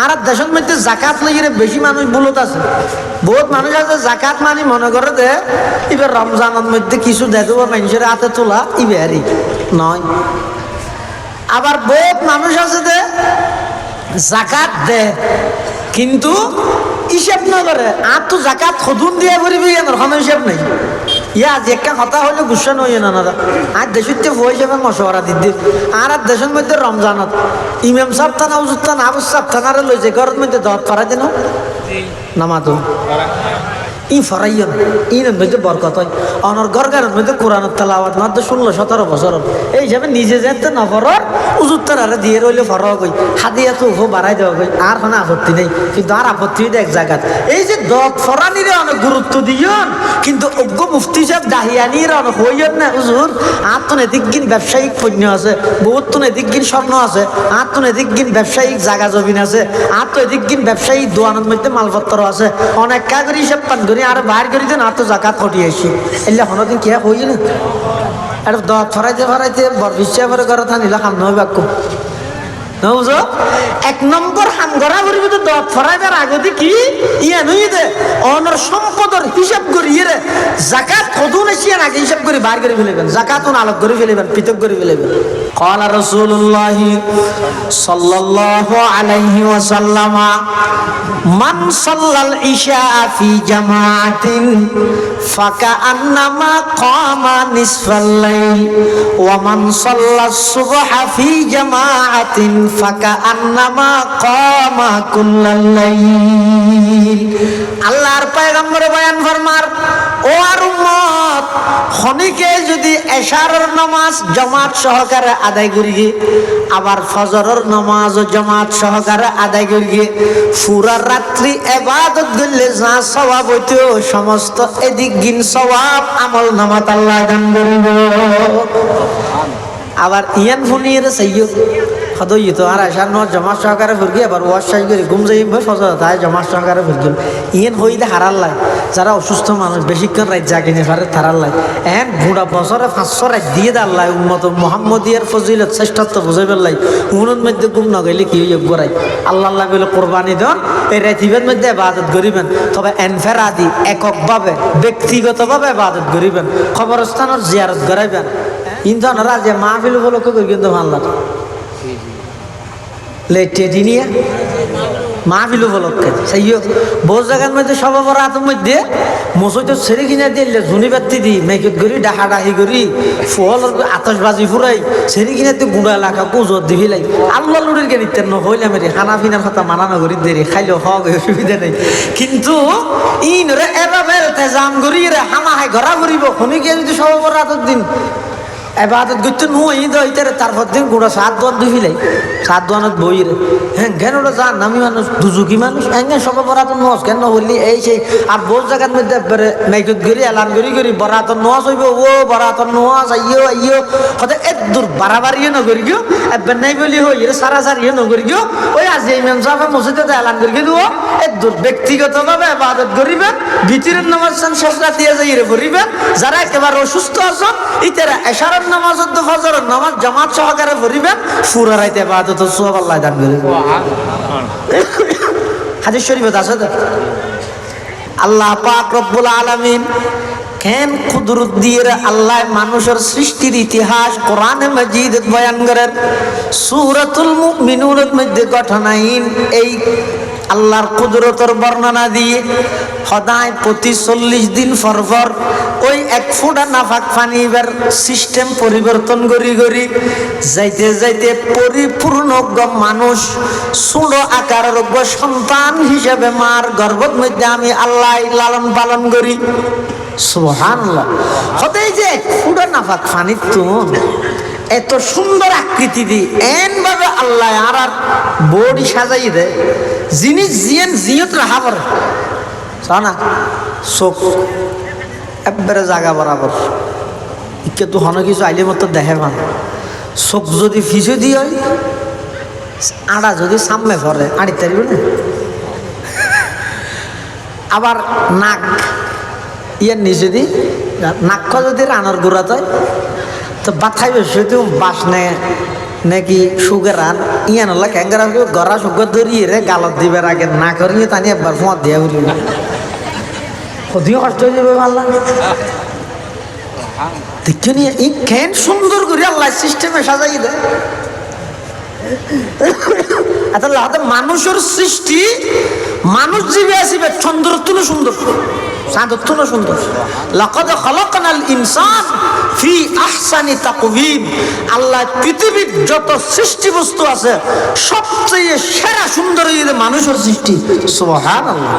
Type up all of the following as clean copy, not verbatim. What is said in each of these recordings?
আর দেশের মধ্যে জাকাত লইয়ে বেশি মানুষ বলত আছে, বহুত মানুষ আছে জাকাত মানে মনে করে যে এবার রমজানের মধ্যে কিছু দেখব মানুষের হাতে তোলা ইবারই নয়। আবার বহুত মানুষ আছে যে জাকাত দে কিন্তু হিসাব না করে, আর তো জাকাত খদুন দিয়ে করিবি কোনো হিসাব নেই। ইয়া যে একটা কথা হইলে গুসা নই না না আর দেশের বই যাবে মশওয়ারা দিদি আর দেশের মধ্যে রমজানত ইমাম সাহেব থানা হুজুর থানা আবু সাহেব থানারে লইছে ঘরের মধ্যে দত করা দিন নামাতো ই ফরাইয় ইনের মধ্যে বরকত হয়। অনর ঘরের মধ্যে কোরআনের তেলাওয়াত মাত্র 16-17 বছর এই হিসাবে নিজে যেতে নফরর উজুর তারা দিয়ে রইলে ফরক হই হাদিয়া তো উফো বাড়াই দেওয়া হই আর কোনো আপত্তি নেই। কিন্তু আর আপত্তি এক জায়গাত এই যে দত ফরানিরে অনেক গুরুত্ব দিয়ন, কিন্তু অজ্ঞ মুফতি সাহেব দাহিয়ানির অনেক হইয়ন না হুজুর আর তো নেদিকগিন ব্যবসায়িক পণ্য আছে, বহুত তো নেদিকগিন স্বর্ণ আছে, আর তো নেদিকগিন ব্যবসায়িক জাগা জমিন আছে, আর তো এদিকগিন ব্যবসায়িক দোয়ানের মধ্যে মালপত্র আছে, অনেক কাগরি হিসাব পান করি আর বাইর করি দেন আর তো জাকাত কটিয়েছি এলে হনদিন কে হই না আর দত ফরাইতে বর বিশ্বাস করে ঘরে থানিলা খাম নয় বাক্য বুঝো। এক নম্বর হাম করা করিব তো দত ফরাইবার আগতে কি ইয়ে নই দে অনর সম্পদের হিসাব করি রে জাকাত কদুন এসিয়ান আগে হিসাব করে বার করে ফেলেবেন, জাকাতুন আলোক করে ফেলেবেন, পৃথক করে ফেলেবেন। قال رسول الله صلى الله عليه وسلم من صلى العشاء في جماعة فكأنما قام نصف الليل ومن صلى الصبح في جماعة فكأنما قام كل الليل। আল্লাহর পয়গম্বর বয়ান ফরমার ও আর উম্মত খনিকে যদি এশারের নামাজ জামাত সহকারে আদায় করি আবার ফজরের নামাজ জামাত সহকারে আদায় করি পুরা রাত্রি ইবাদত করলে যা সওয়াব হইতো সমস্ত এদিক গিন সওয়াব আমল নামাত আল্লাহ দান করিব। আবার ইয়ান ফুনির সাইয়্য খদই তো আর আশার ন জমা সহকারে ফুরগি আবার ওয়াশ শাই করে ঘুম যাই ফজর তাই জমা সহকারে ফুরগি ইয়ান হইলে হারার লাই যারা অসুস্থ মানুষ বেশিক্ষণ রাত জাগিনে পারে তারার লাই এন বুড়া বছরে 500 রাত দিয়ে দাল্লাই উম্মত মুহাম্মদিয়ার ফজিলত শ্রেষ্ঠত্ব বুঝাইবার লাই উনুর মধ্যে ঘুম না গেলে কি হইব গরাই আল্লাহ আল্লাহ বলে কোরবানি দেন এই রাতিবের মধ্যে ইবাদত করিবেন, তবে এনফেরাদি এককভাবে ব্যক্তিগতভাবে ইবাদত করিবেন, কবরস্থানের জিয়ারত করাইবেন। কিন্তু ওনারা যে মাহফিল উপলক্ষে করি কিন্তু ভালো লেটে দিনিয়া মাহফিল উপলক্ষে সেই বহু জায়গার মধ্যে সব রাতের মধ্যে মসজিদ ছেড়ে কিনে দিলে ঝুনি বাতি দি মেঘত করি ডাহা ডাহি করি ফল আতসবাজি ফুরাই ছেড়ে কিনে তো গুঁড়া এলাকা কুজত দিবি লাই আল্লাহ লুড়ির গে নিতেন নহইলে মেরে খানা পিনার কথা মানানো করি দেরি খাইলেও হক অসুবিধা নেই। কিন্তু ইনরে এভাবে তেজাম করি রে হামা হাই ঘরা করিব শুনি গিয়ে যদি সব রাতের দিন এবাদত করতে নুই দইতারে তারপর দিন গুঁড়া 7 দোয়ান দুই ফিলাই 7 দোয়ানত বই রে হ্যাঁ কেন ওটা জান নামি মানুষ দুজুকি মানুষ হ্যাঁ সব বরাতন নস কেন বললি এই সেই আর বহু জায়গার মধ্যে মেঘত গড়ি এলান গড়ি বরাতন নস হইব ও বরাতন নস আইও আইও কথা এত দূর বাড়াবাড়িও নগরি গিয়ে এবার নাই বলি হই রে সারা সারিও নগরি গিয়ে ওই আজ এই মেম সাহেব মসজিদে এলান করি দিব এত দূর ব্যক্তিগতভাবে ইবাদত করিবেন, ভিতরের নামাজ শেষ রাতে যাই রে করিবেন। যারা একেবারে অসুস্থ আছেন ইতারা এশার নামাজ ফজর নামাজ জামাত সহকারে পড়িবেন, পুরা রাতে ইবাদত সওয়াব আল্লাহ দান করিবেন। হাদিস শরীফে আছে তো আল্লাহ পাক রব্বুল আলামিন কেন কুদরত দিয়ে আল্লাহ মানুষের সৃষ্টির ইতিহাস কোরআনে মাজিদ বয়ান করেন। সূরাতুল মুমিনুনের মধ্যে ঘটনাহীন এই আল্লাহর কুদরতের বর্ণনা দিয়ে সদায় প্রতি 40 দিন পর ওই এক ফোঁটা নাফাক পানিবার সিস্টেম পরিবর্তন করি যাইতে যাইতে পরিপূর্ণ মানুষ ছোট আকারের সন্তান হিসেবে মার গর্ভের মধ্যে আমি আল্লাহ লালন পালন করি। সুবহানাল্লাহ। হতেই যে এক ফোঁটা নাফাক পানি তো এত সুন্দর আকৃতি দি এন ভাবে আল্লাহ আর বডি সাজাই দেয় জিনিস জিয়েন জিয়ত রাহা পারে না চোখ একবারে জায়গা বরাবর ইকে তো হন কিছু আইলে মতো দেখে মান চোখ যদি ফিসে দিয়ে হয় আড়া যদি সামনে ভরে আড়ি তারিব না। আবার নাক ইয়ার নিচে দি নাক যদি রানার গোড়াত হয় তো বাথাইবে সেহেতু বাস নেয় নাকি সুগার আন ইয়ান হল্লা ক্যাঙ্গারা গড়া সুগার ধরিয়ে রে গালত দিবার আগে না করিয়ে তানি একবার ফোঁয়া দিয়ে উঠল কদিও কষ্ট হয়ে যাবে আল্লাহ দেখছো নি এই কেন সুন্দর করে আল্লাহ সিস্টেমে সাজাই দেয় তাহলে মানুষের সৃষ্টি মানুষ জীবে আসিবে চন্দ্র তুলো সুন্দর চাঁদের তুলো সুন্দর লাকাদ খালাকনাল ইনসান ফি আহসানি তাকওয়িম আল্লাহ পৃথিবীর যত সৃষ্টি বস্তু আছে সবচেয়ে সেরা সুন্দর মানুষের সৃষ্টি সুবহানাল্লাহ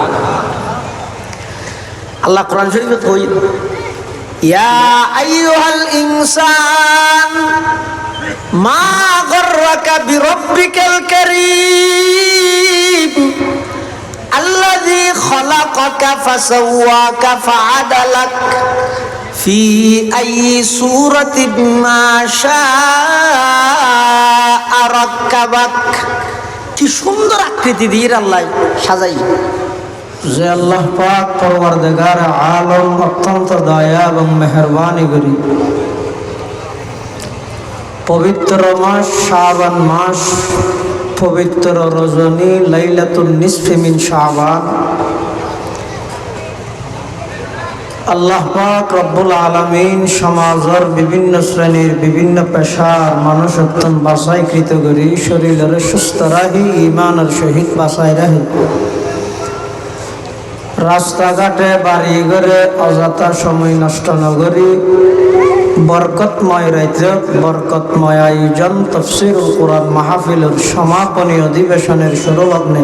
আল্লাহ কোরআন শরীফে কই ইয়া আইয়ুহাল ইনসান মা গররাকা বিরব্বিকাল কারীম আল্লাযী খালাকাকা ফাসাওয়াকা ফাআদালাক ফি আইয়ি সূরাতিন মা শাআ রাক্কাবাক কি সুন্দর আকৃতি দিয়ে আল্লাহ সাজাই যে আল্লাহ পাক পরওয়ারদিগার আলম অত্যন্ত দয়া এবং মেহেরবানি করি পবিত্র মাস শাবান মাস পবিত্র রজনী লাইলাতুন নিসফি মিন শাবান আল্লাহ পাক রব্বুল আলামিন সমাজের বিভিন্ন শ্রেণীর বিভিন্ন পেশার মানুষ অত্যন্ত বাছাইকৃত করি শরীরের সুস্থ রাহি ইমানের সহিত বাছাই রাহি রাস্তাঘাটে বাড়ি ঘরে অযথা সময় নষ্ট নগরী বরকতময় রাত্রে বরকতময় আয়োজন তাফসীরুল কুরআন মাহফিলের সমাপনী অধিবেশনের শুরুলগ্নে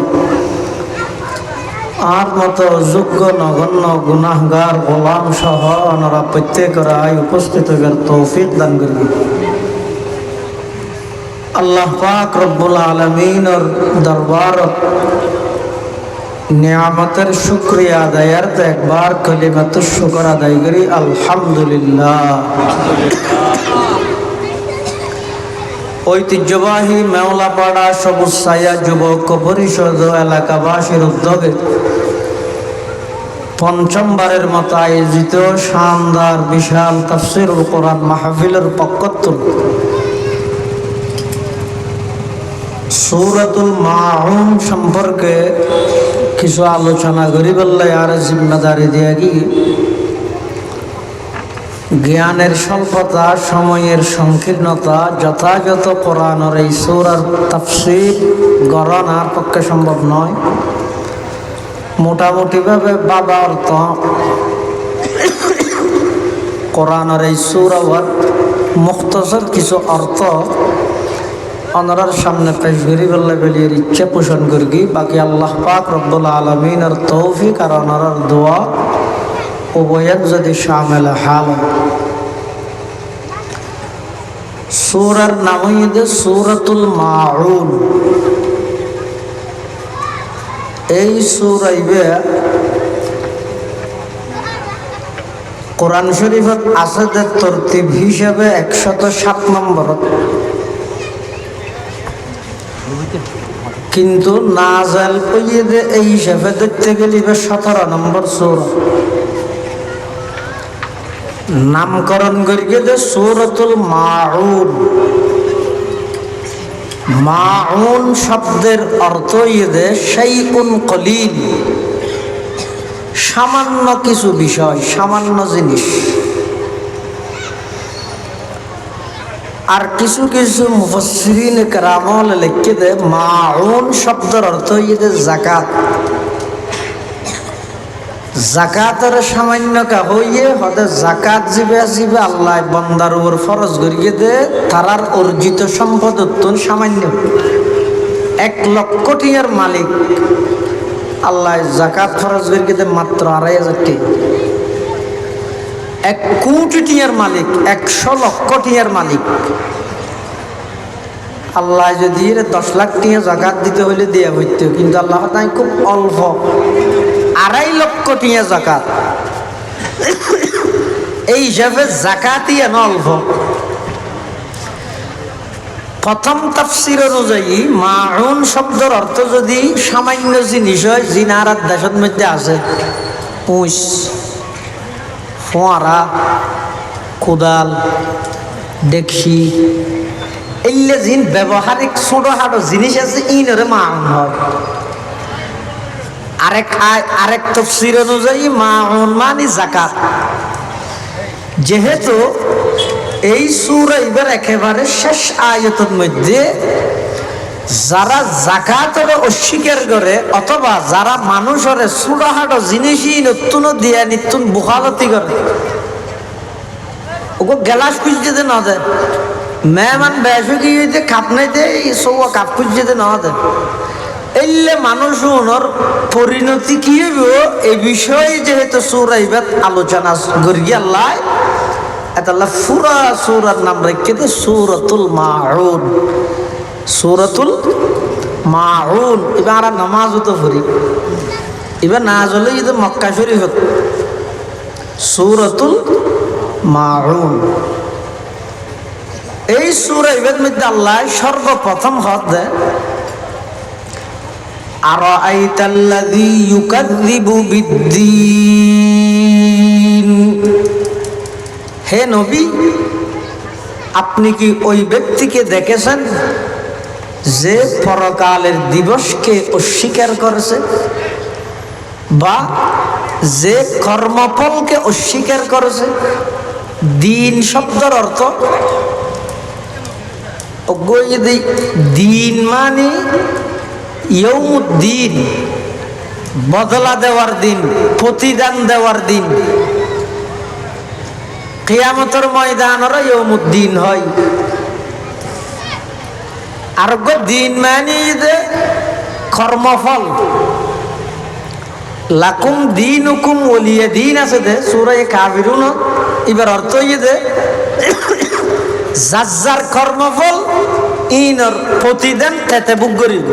আর মতো যোগ্য নগণ্য গুনাহগার গোলাম সহ ওনারা প্রত্যেকের উপস্থিত হইবার তৌফিক দান করবে আল্লাহ পাক রব্বুল আলামিনের দরবারত নিয়ামতের শুকরিয়া আদায়ার্থে একবার কলিমাতুশ শুকর আদায় করি আলহামদুলিল্লাহ ঐতিহ্যবাহী মেওলাপাড়া সবুজ ছায়া যুবক পরিষদ এলাকাবাসীর উদ্যোগে পঞ্চমবারের মতো আয়োজিত শানদার বিশাল তাফসীরুল কুরআন মাহফিলের পক্ষতুন সূরাতুল মাউন সম্পর্কে কিছু আলোচনা করি বললে আর জিম্মেদারি দিয়ে গিয়ে জ্ঞানের স্বল্পতা সময়ের সংকীর্ণতা যথাযথ কোরআনের এই সূরার তাফসীর গণনার পক্ষে সম্ভব নয় মোটামুটিভাবে বাবা অর্থ কোরআনের এই সূরার মুখতসর কিছু অর্থ অনরার সামনে পেশ করি বললে বেলিয়ে ইচ্ছে পোষণ করি বাকি আল্লাহ পাক রব্বুল আলামিনের তৌফিক আর অনরার দোয়া উভয়ের যদি শামিল হাল সূরার নাম হইছে সূরাতুল মাউন এই সূরাইবে কোরআন শরীফত আছে যে তরতিব হিসাবে 107 নম্বর কিন্তু নাজাল কইয়ে এই হিসাবে দেখতে গেলে 17 নম্বর সূরা নামকরণ করিয়ে যে সূরাতুল মাউন মাউন শব্দের অর্থ ইয়ে শাইউন কলিল সামান্য কিছু বিষয় সামান্য জিনিস আর কিছু কিছু মুফাসসিরিন কেরামল লিখে দে মাউন শব্দের অর্থ ইয়ে যাকাত জাকাতের সামান্য কা হইয়ে হতে জাকাত জিবে জিবে আল্লাহ বান্দার উপর ফরজ করিয়ে দে তারার অর্জিত সম্পদ উত্তন সামান্য 1 লক্ষ টাকার মালিক আল্লাহ জাকাত ফরজ করিয়ে দে মাত্র 2,500 টাকা 1 কোটি টাকার মালিক 100 লক্ষ টাকার মালিক আল্লাহ যদি 10 লাখ টাকা জাকাত দিতে হইলে দেয়া হইতো কিন্তু আল্লাহ তাই খুব অল্প 2.5 লক্ষ টাকা জাকাত এই হিসাবে জাকাতই অল্প প্রথম তাফসীর অনুযায়ী মাউন শব্দের অর্থ যদি সামান্য জিনিস হয় জিনারাত দেশের মধ্যে আছে পুঁছ ফোয়ারা কোদাল ডেকসি এলে জিন ব্যবহারিক ছোটখাটো জিনিস আছে ইনরে মান হয়। আরেক তাফসীর অনুযায়ী মাউন মানে যাকাত। যেহেতু এই সূরা এবার একেবারে শেষ আয়াতের মধ্যে যারা যাকাতরে অস্বীকার করে অথবা যারা মানুষের ছোটখাটো জিনিসই নতুন দিয়া নিতুন বুখালতি করে, ওকে গেলাস খুঁজতে না দেয়, মেহমান বেশি গিয়ে কাপ নাইতে সৌয়া কাপ খুঁজতে না দেয়, এলে মানুষ ওনার পরিণতি কি হইব এই বিষয়ে যেহেতু সূরা ইবাদ আলোচনা করি আল্লাহ এতাল্লাহ পুরা সূরার নাম রেখে দে সূরাতুল মাউন। সূরাতুল মাউন এবার নামাজও তো পড়ি, এবার না হলে যদি মক্কা শরীফত সূরাতুল মাউন। এই সূরা ইবাদ মধ্যে আল্লাহ সর্বপ্রথম হদ দেয় আরাআইতাল্লাযী ইউকাযযিবু বিদ্দীন। হে নবী, আপনি কি ওই ব্যক্তিকে দেখেছেন যে পরকালের দিবসকে অস্বীকার করেছে বা যে কর্মফলকে অস্বীকার করেছে? দিন শব্দের অর্থ দিন মানে ইয়ৌমুদ্দিন, বদলা দেওয়ার দিন, প্রতিদান দেওয়ার দিন। কিয়ামতের ময়দানেরও ইয়ৌমুদ্দিন হয়। আর দিন মানে কর্মফল। লাকুম দীনুকুম ওলিয়া দিন আছে দে সূরা কাফিরুন। এবার অর্থ যার কর্মফল ইনর প্রতিদান খেতে বুক করিব।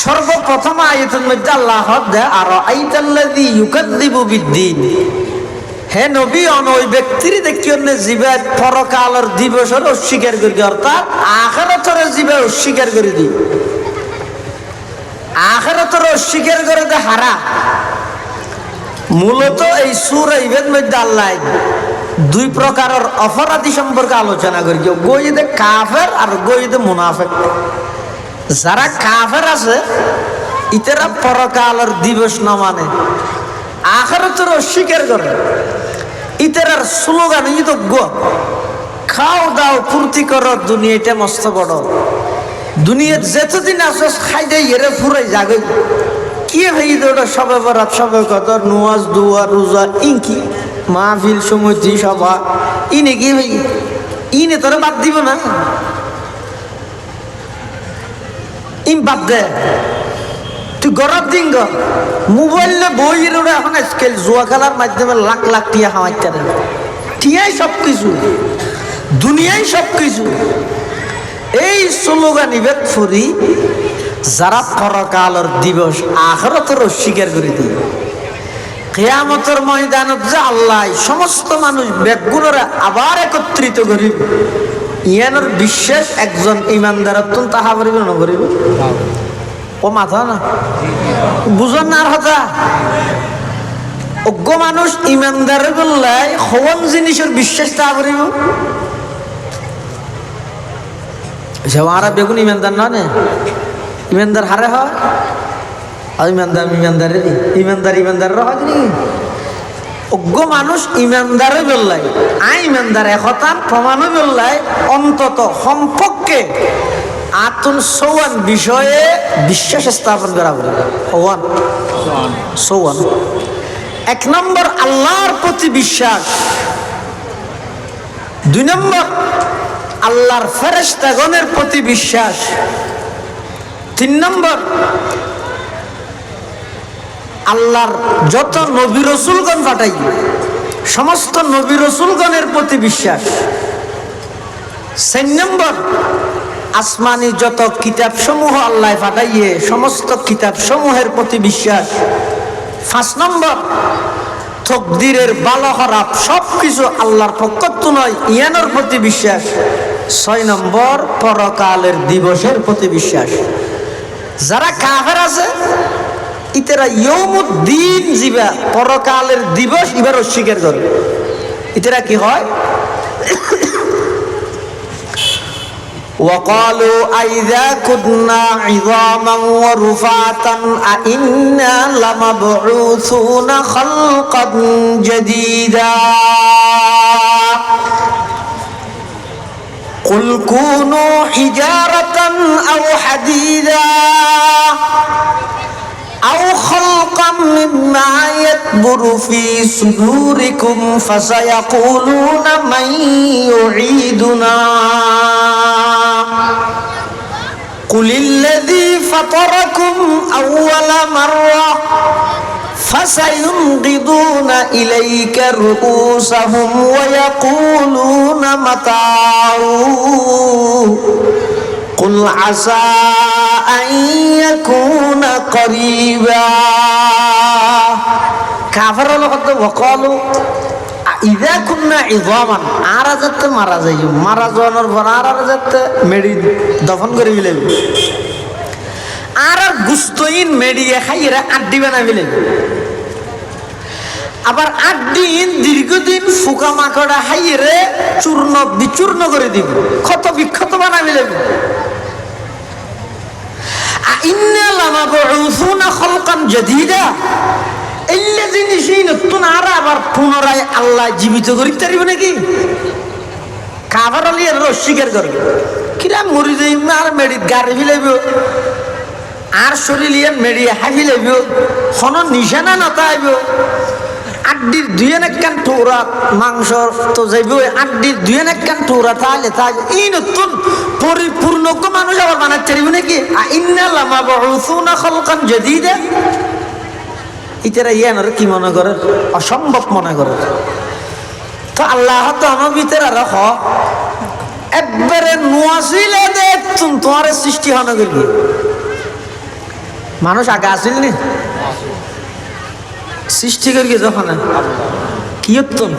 সর্বপ্রথম আয়াতের মধ্যে আল্লাহ দেয় আরাআইতাল্লাযী ইউকাযযিবু বিদ্দীন। হে নবী, ওই ব্যক্তির দেখি অন্য জীবের পরকালের দিবসের অস্বীকার করি, অর্থাৎ আখিরাতের জীবে অস্বীকার করে দি। আখিরাতের অস্বীকার করে দে হারা। মূলত এই সূরা ইবাদ মধ্যে আল্লাহ দুই প্রকারের অপরাধী সম্পর্কে আলোচনা করি, গইদে কাফের আর গইদে মুনাফিক। যারা কাফের আছে ইতারা পরকালের দিবস না মানে, আখিরাতের অস্বীকার করে। ইতারার স্লোগান খাও দাও ফুর্তি করো, দুনিয়াটা মস্ত বড়, দুনিয়ার যেতদিন আসো খাই দেয় এরে ফুরাই যাবে। কি ভাই ওটা সবে বরাত, সবে কদর, নুয়াজ, দুয়া, রোজা, ইনকি মাহফিল, সমিতি, সভা, ইনে কি ভাই ইনে তোরা বাদ দিব না, ইম বাদ দে। তুই গরব দিন মোবাইল বইয়ের ওরা এখন আজকাল জুয়া খেলার মাধ্যমে লাখ লাখ টিয়া খাওয়াইতে পারে। টিয়াই সব কিছু, দুনিয়ায় সব কিছু। এই স্লোগান ইবাদ ফুরি যারা পরকালের দিবস আখিরাতের অস্বীকার করে দিয়ে কিয়ামতের ময়দানত যে আল্লাহ সমস্ত মানুষ বেগুনরা আবার একত্রিত করিব, ইয়ানোর বিশ্বাস একজন ইমানদার তাহা করিব না করিব? ও মাথা না বুঝন না কথা। অজ্ঞ মানুষ ইমানদার বললে হওয়ান জিনিসের বিশ্বাস তা করিব। যারা বেগুন ইমানদার না নে, ইমানদার হারে হয় আর ইমানদার হয় নি। অজ্ঞ মানুষ ইমানদারে বললাই ইমানদার একতান প্রমাণও বললাই অন্তত সম্পর্কে আতুন সৌয়ান বিষয়ে বিশ্বাস স্থাপন করা বলে। সৌয়ান এক নম্বর আল্লাহর প্রতি বিশ্বাস, দুই নম্বর আল্লাহর ফেরেশতাগণের প্রতি বিশ্বাস, তিন নম্বর আল্লাহর যত নবী রসুলগণ পাঠাই সমস্ত নবী রসুলগণের প্রতি বিশ্বাস, চার নম্বর আসমানি যত কিতাব সমূহ আল্লাহ পাঠাইয়ে সমস্ত কিতাব সমূহের প্রতি বিশ্বাস, পাঁচ নম্বর তকদিরের ভালো খারাপ সবকিছু আল্লাহর পক্ষ নয় ইয়ানোর প্রতি বিশ্বাস, ছয় নম্বর পরকালের দিবসের প্রতি বিশ্বাস। যারা কাফের আছে ইতারা ইয়ৌমুদ্দিন জিবা পরকালের দিবস এবার অস্বীকার করে। ইতারা কি হয় وقالوا أئذا كنا عظاما ورفاتا أئنا لمبعوثون خلقا جديدا قل كونوا حجارة أو حديدا أو خلقا مما يكبر في صدوركم فسيقولون من يعيدنا قل الذي فطركم أول مرة فسينغضون إليك رؤوسهم ويقولون متى قل عسى أن يكون قريبا كافر لقد وقالوا إذا كنا عظاما আরাজাত মারা যাই মারা যাওয়ার পর আরাজাত মেডি দফন করে দিলেন আর গুস্তইন মেডিয়ে খাইরা আড্ডি বানাই দিলেন আবার আড্ডিন দীর্ঘদিন ফুকা মাকড়া হাইরে চূর্ণ বিচূর্ণ করে দিব ক্ষত বিক্ষত বানাই দিলেন আইন্না লামাবউসুনা খালকান জাদীদা এল্লা জিনিসই নতুন আর আবার পুনরায় আল্লাহ জীবিত করিতে পারিব নাকি কাভার আলিয়া রস্বীকার করবে কিরা মরি যাই আর মেডিত গাড়ি ফিলাইব আর শরীর মেডিয়া হাফি লাইব হন নিশানা নতাইব আড্ডির দুয়েন একখান ঠোরা মাংস তো যাইব আড্ডির দুয়েন একখান ঠোরা তাহলে তাহলে এই নতুন পরিপূর্ণ মানুষ আবার বানাতে পারিব নাকি আইন্না লামাবউসুনা খালকান জাদীদা ইতারা ইয়ানোর কি মনে করে অসম্ভব মনে করে তো আল্লাহ তো আমার ভিতরে রাখ একবারে নোয়াছিলে দেখতুন তোমার সৃষ্টি হন গেলি মানুষ আগে আসিল নি সৃষ্টি করি যখন কি হতুন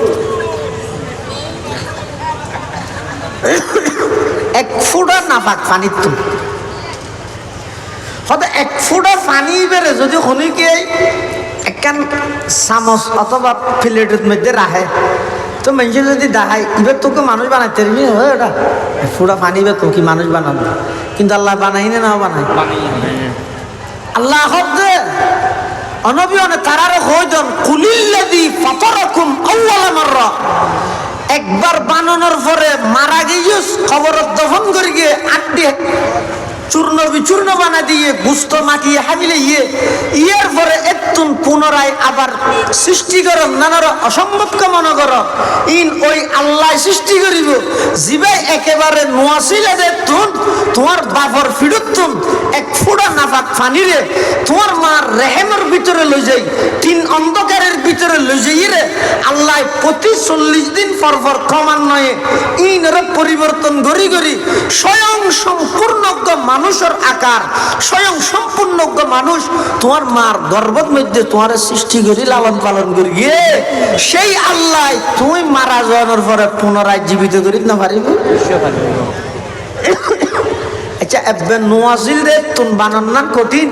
এক ফুটা নাপাক পানির তুন হয়তো এক ফুটা পানি বেড়ে যদি হনিকে একখান চামচ অথবা প্লেটের মধ্যে রাখে তো মানুষের যদি দেখায় এবার তোকে মানুষ বানাইতে পারবি ওটা ফুটা পানি বে তোকে মানুষ বানাবো কিন্তু আল্লাহ বানাই না বানাই আল্লাহ হদ্দে অনবী অনেক তারার হইদন কুলিল্লাযী ফাতারাকুম আউওয়ালা মাররা একবার বানানোর পরে মারা গিয়ে কবর দফন করে গিয়ে আড্ডি চূর্ণ বিচূর্ণ বানা দিয়ে গুস্ত মাখিয়ে হাবিলে ইয়ের পরে একটুন পুনরায় আবার সৃষ্টি কর নানার অসম্ভবকে মনে কর ইন ওই আল্লাহ সৃষ্টি করিব জিবে একেবারে নোয়াছিলে দেখতুন তোমার বাপর ফিরতুন এক ফুটা নাপাক পানিরে তোমার মার রেহেমের ভিতরে লই যাই তিন অন্ধকারের ভিতরে লই যাই রে আল্লাহ প্রতি 40 দিন পর পর ক্রমান্বয়ে ইনর পরিবর্তন গড়ি গড়ি স্বয়ং সম্পূর্ণ মানুষের আকার স্বয়ং সম্পূর্ণ মানুষ তোমার মার গর্ভের মধ্যে তোমার সৃষ্টি করি লালন পালন করি গিয়ে সেই আল্লাহ তুমি মারা যাওয়ার পরে পুনরায় জীবিত করি না পারিব আচ্ছা এবার নোয়াজিল রে তুমি বানান কঠিন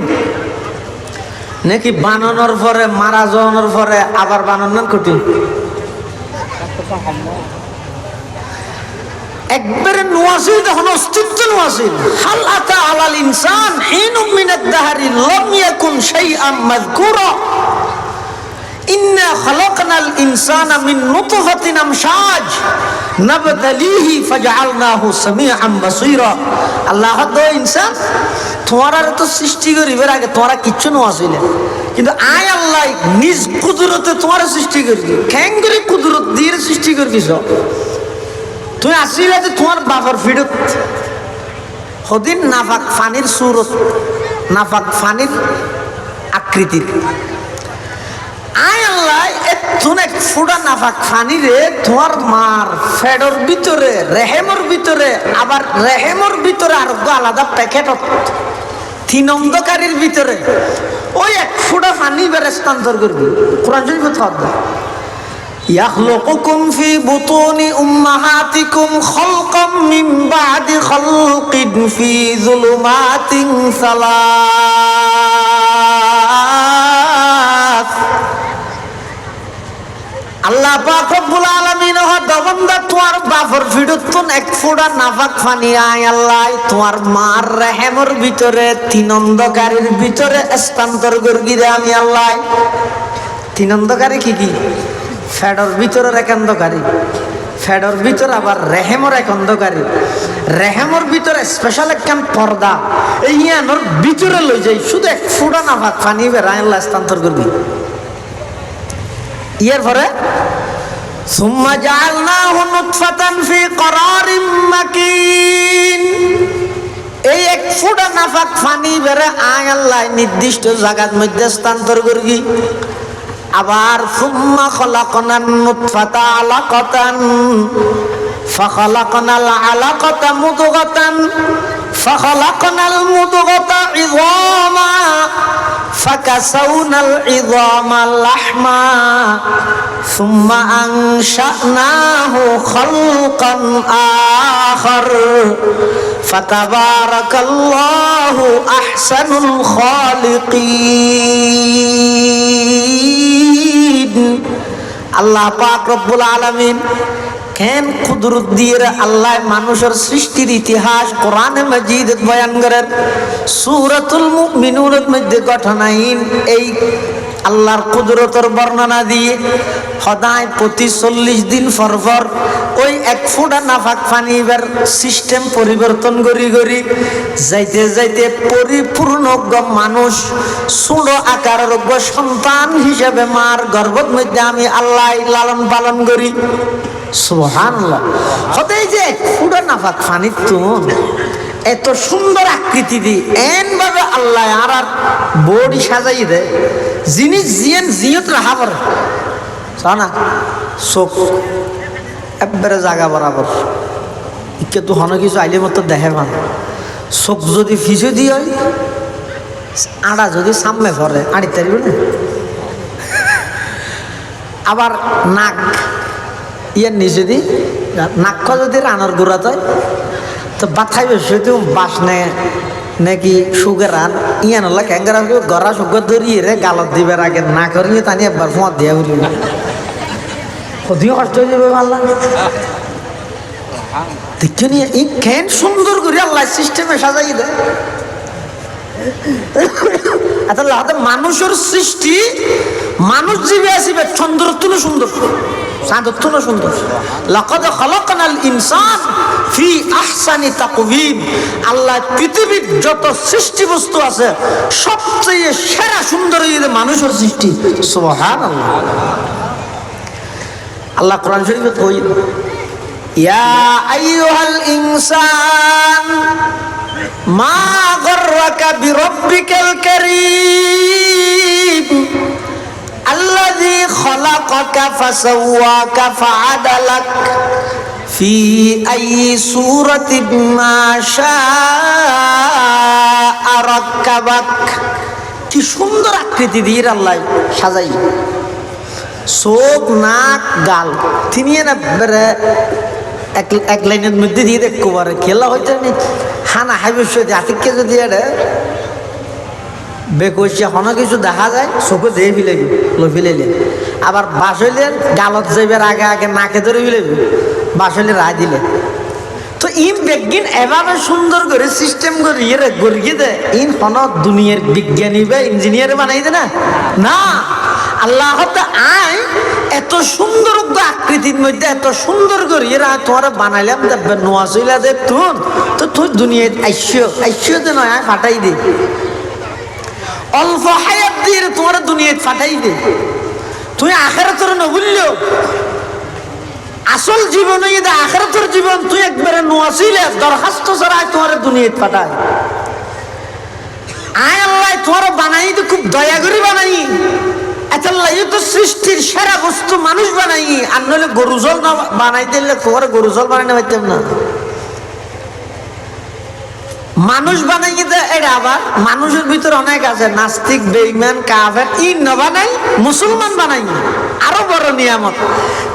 নাকি বানানোর পরে মারা যাওয়ার পরে আবার বানান কঠিন একবারে নোয়াজিল যখন অস্তিত্ব নোয়াজিল হাল আতা আলাল ইনসান হিনুম মিনাদ দাহরি লাম ইয়াকুন শাইআম মাযকুরা ইন্না খালাকনাল ইনসানা মিন নুতফাতিন আমশাজ নাবতালিহি ফাজআলনাহু সামিআন বাসীরা আল্লাহ তো ইনসান তোমার তো সৃষ্টি করিবার আগে তোমার কিচ্ছু নোয়াজিল কিন্তু আয় আল্লাহ নিজ কুদরতে তোমার সৃষ্টি করিবি কেন করে কুদরত দিয়ে সৃষ্টি করবিস তুমি আসলে যে তোমার বাবার ফিরত হদিন নাফাক ফানির সুরত নাফাক ফানির আকৃতির আয় আল্লাহ এতন এক ফুটা নাফাক ফানিরে তোমার মার ফেডর ভিতরে রেহেমর ভিতরে আবার রেহেমর ভিতরে আর আলাদা প্যাকেট তিন অন্ধকারের ভিতরে ওই এক ফুটা ফানি বেরেস্তান্তর করবি কোরআন শরীফে থাকবে يخلقكم في بطون أمهاتكم خلقا من بعد خلق في ظلمات ثلاث আল্লাহ পাক রব্বুল আলামিন দবন্দা তোমার বাপর ফিডুতুন এক ফোঁটা নাফাক পানি আয় আল্লাহ তোমার মার রহমের ভিতরে তিন অন্ধকারের ভিতরে স্থানান্তর করবি রে আমি আল্লাহ। তিন অন্ধকারে কি কি? ফেডর ভিতরের এক অন্ধকারী, ফেডর ভিতর আবার রেহেমর এক অন্ধকারী, রেহেমর ভিতরে স্পেশাল একখান পর্দা, এই ইয়ানোর ভিতরে লই যাই শুধু এক ফোঁটা নাফাক পানি বেড়ায় আল্লাহ স্থানান্তর করবি। ইয়ার পরে সুম্মা জাআলনাহু নুতফাতান ফি করারিম মাকিন, এই এক ফোঁটা নাফাক পানি বেড়ে আয় আল্লাহ নির্দিষ্ট জায়গার মধ্যে স্থানান্তর করবি। আবার সুম্মা খলাকনান নুতফাতা আলাকাতান ফাখলাকনাল আলাকাতা মুদগাতান ফাখলাকনাল মুদগাতা ইযামা ফাকাসাউনাল ইযামা লাহমা সুম্মা আনশানাহু খালকান আখার ফাতাবারাকাল্লাহু আহসানুল খালিকিন। আল্লাহ পাক রব্বুল আলামিন কেন কুদরত দিয়ে আল্লাহ মানুষের সৃষ্টির ইতিহাস কোরআনে মাজিদ বয়ান করেন। সূরাতুল মুমিনুনের মধ্যে ঘটনাহীন এই আল্লাহর কুদরতের বর্ণনা দিয়ে সদায় প্রতি 40 দিন পর পর ওই এক ফোঁটা নাফাক পানিবার সিস্টেম পরিবর্তন করি করি যাইতে যাইতে পরিপূর্ণ মানুষ ছোট আকারের সন্তান হিসেবে মার গর্ভের মধ্যে আমি আল্লাহ লালন পালন করি। সুবহানাল্লাহ। হতেই যে এক ফোঁটা নাফাক পানি তো এত সুন্দর আকৃতি দি এন ভাবে আল্লাহ আর বডি সাজাই দেয় জিনিস জিয়েন জিয়ত রাহাবর জানা চোখ একবারে জায়গা বরাবর ইকে তো হন কিছু আইলে মতো দেখে মান চোখ যদি ফিসে দিয়ে হয় আড়া যদি সামনে ভরে আড়ি তারিব না। আবার নাক ইয়ার নিচে দি নাক যদি রানার গোড়াত হয় তো বাথাই বেশি তো বাস নে নাকি সুগের রান ইয়ান হল ক্যাঙ্গারা গড়া সুগর ধরিয়ে রে গালত দিবার আগে না করিয়ে তানি একবার ফোঁয়া দিয়া উঠি কদিও কষ্ট হয়ে যাবে আল্লাহ দেখছো নি এই কেন সুন্দর করে আল্লাহ সিস্টেমে সাজাই দেয়। মানুষের সৃষ্টি মানুষ জীবে আসিবে চন্দ্র তুলো সুন্দর চাঁদের তুলো সুন্দর। লাকাদ খালাকনাল ইনসান ফি আহসানি তাকওয়িম, আল্লাহ পৃথিবীর যত সৃষ্টি বস্তু আছে সবচেয়ে সেরা সুন্দর মানুষের সৃষ্টি। সুবহানাল্লাহ। আল্লাহ কোরআন শরীফে কই ইয়া আইয়ুহাল ইনসান মা গররাকা বিরব্বিকাল কারীম আল্লাযী খালাকাকা ফাসাওয়াকা ফাআদালাক ফি আইয়ি সূরাতিন মা শাআ রাক্কাবাক। কি সুন্দর আকৃতি দিয়ে আল্লাহ সাজাই চোখ নাক গাল তিনি এক লাইনের মধ্যে দিয়ে দেখতে পারে খেলা হইতে হানা হাইবে আতিককে যদি এটা বেকসিয়া হন কিছু দেখা যায় চোখে দিয়ে ফিলাইবি লো ফিলাইলে আবার বাস হইলে গালত যাইবার আগে আগে নাকে ধরে ফিলাইবি বাস হইলে রায় দিলে তো ইন বেগিন এভাবে সুন্দর করে সিস্টেম করে ইয়ে গড়িয়ে দেয় ইন হন দুনিয়ার বিজ্ঞানী বা ইঞ্জিনিয়ার বানাই দে না না আল্লাহ আয় এত সুন্দর আকৃতির মধ্যে এত সুন্দর করে তোমার বানাইলাম দেখবে নোয়া চইলা দেখ তুন তো তুই দুনিয়ায় আইসিও যে নয় ফাটাই দে অল্প হায়াত দিয়ে তোমার দুনিয়ায় ফাটাই দে তুই আখেরাতের নবুললেও আসল জীবন আখেরাতের জীবন তুই একবারে নোয়া চইলে দরখাস্ত ছাড়া তোমার দুনিয়ায় ফাটায় আয় আল্লাহ তোমার বানাই তো খুব দয়া করে বানাই তো সৃষ্টির সেরা বস্তু মানুষ বানাই আর নইলে গরু জল না বানাই দিলে তোমার গরু জল বানাই না পাইতাম না। মানুষ বানাই এটা আবার মানুষের ভিতরে অনেক আছে নাস্তিক বেঈমান কাফের ই ন বানাই মুসলমান বানাই আরো বড় নিয়ামত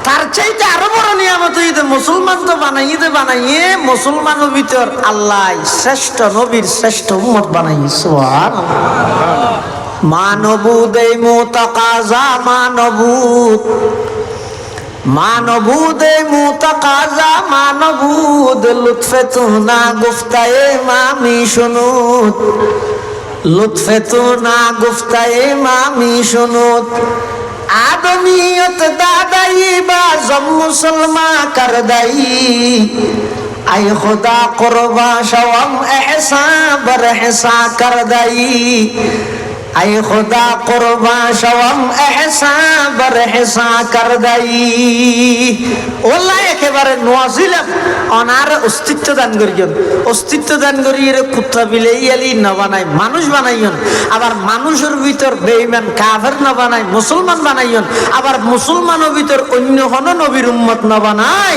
তার চাইতে আরো বড় নিয়ামত মুসলমান তো বানাইয়ে মুসলমানের ভিতর আল্লাহ শ্রেষ্ঠ নবীর শ্রেষ্ঠ উম্মত বানাই। সুবহানাল্লাহ। মানবুদ এই মোতাকাজা মানবুদ মানবুদ মুতাকাজা মানবুদ লুৎফে তু না গুফতায়ে মামি শুনুত লুৎফে তু না গুফতায়ে মামি শুনুত আদমিয়ত দাদাই বা জম মুসলমা কর দাই আই খুদা কুরবা শওম এহসা बर এহসা কর দাই আই খুদা কুরবা শওম এহসা बर এহসা কর দাই ওল্লাহ একেবারে নওয়াজিলাম অনার অস্তিত্ব দান করিয়ন অস্তিত্ব দান করি এর কুত্তা বিলাই আলি না বানাই মানুষ বানাইয়ন আবার মানুষের ভিতর বেঈমান কাফের না বানাই মুসলমান বানাইয়ন আবার মুসলমানের ভিতর অন্য কোন নবীর উম্মত না বানাই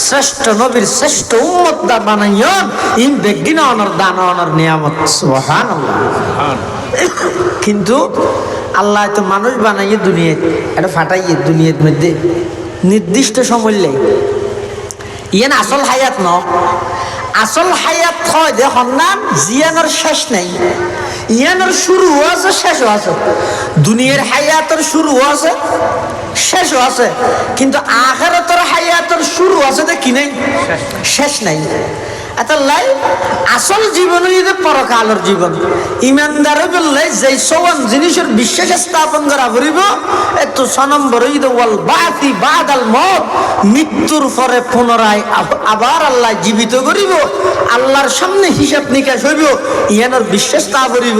শ্রেষ্ঠ নবীর শ্রেষ্ঠ উম্মত দা বানাইয়ন ইন বেগিন অনর দান অনর নিয়ামত সুবহানাল্লাহ কিন্তু আল্লাহ তো মানুষ বানাইয়ে দুনিয়ায় এটা ফাটাইয়ে দুনিয়ার মধ্যে নির্দিষ্ট সময় লাই ইয়ান আসল হায়াত ন আসল হায়াত হয় যে সন্ধান জিয়ানোর শেষ নাই ইয়ানোর শুরু আছে শেষও আছে দুনিয়ার হায়াতের শুরু আছে শেষও আছে কিন্তু আখিরাতের হায়াতের শুরু আছে যে কি নাই শেষ নাই এতলাই আসল জীবন হইতে পরকালের জীবন ইমানদারে বললে যে সওয়ান জিনিসের বিশ্বাস স্থাপন করা পড়িব এত 6 নম্বর হইতে ওয়াল বাতি বাদাল মউত মৃত্যুর পরে পুনরায় আবার আল্লাহ জীবিত করিব আল্লাহর সামনে হিসাব নিকাশ হইব ইয়ানোর বিশ্বাস তা করিব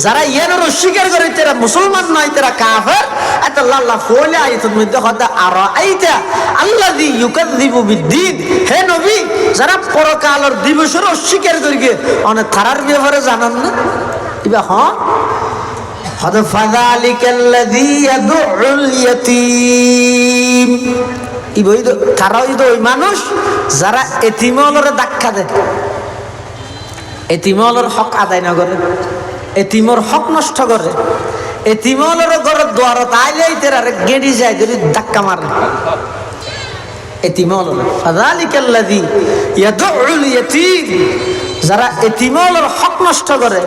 যারা ইয়ানোর অস্বীকার করে তারা মুসলমান নয় তারা কাফের এতল্লাহ আল্লাহ ফলে আয়াতের মধ্যে কথা আরাআইতা আল্লাযী ইউকাযযিবু বিদ্দীন হে নবী যারা পরকালের দিবসের অস্বীকার করিকে অনেক থারার ব্যাপারে জানান না ইবা হ্যাঁ হদ ফাযালিকাল্লাযী ইয়াদউল ইয়াতীম ইবই তো তারা ওই মানুষ যারা এতিমলরে ধাক্কা দেয় এতিমলর হক আদায় না করে এতিমর হক নষ্ট করে এতিমলর ঘরের দ্বার তাইলেই তারা গেড়ি যায় যদি ধাক্কা মারে এতিমলর ফাযালিকাল্লাযী ইয়াদউল ইয়াতীম যারা এতিমলর হক নষ্ট করে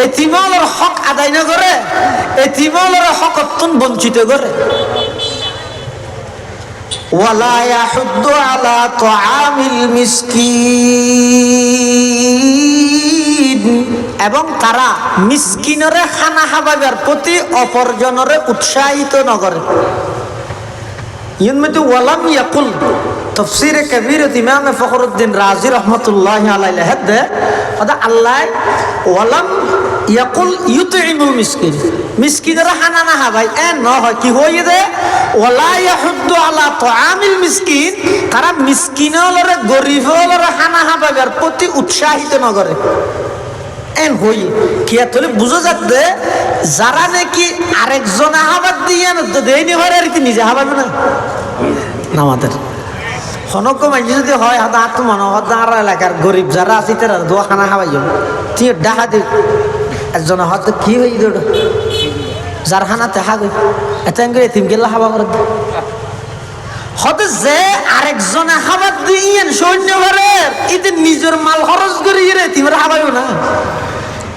এতিমলর হক আদায় না করে এতিমলর হক বঞ্চিত করে ওয়ালা ইয়াহুদ্দু আলা তুআমিল মিসকিন এবং তারা মিসকিনরে খানা খাবার প্রতি অপরজনরে উৎসাহিত ন করে ইনমতে ওয়ালাম ইয়াকুল তাফসীরে কবীরত ইমাম ফখরুদ্দিন রাজি রাহমাতুল্লাহি আলাইহি লেখে কথা আল্লাহ ওয়ালাম ইয়াকুল ইউতইমুল মিসকিন মিসকিনরা খানা না খাবাই এ ন হয় কি হই দে ওয়ালা ইয়াহুদ্দু আলা তুআমিল মিসকিন তারা মিসকিনলরে গরিবলরে খানা খাবার প্রতি উৎসাহিত ন করে এন হই কি এতলে বুঝা যাচ্ছে যারা নাকি আরেকজন আহাবাদ দিয়ে দেয়নি হয় আর কি নিজে হাবাবে না আমাদের হনক মানুষ যদি হয় হাতে হাত মনে হয় আর এলাকার গরিব যারা আছে তারা দোয়া খানা খাওয়াই যাবে তুই ডাকা দি একজন হয়তো কি হয়ে দৌড় যার খানাতে হাগে এত তিন গেলা হাবা করে হতে যে আরেকজনে খাবার দিয়ে সৈন্য ঘরের এতে নিজের মাল খরচ করে তিমরা হাবাইও না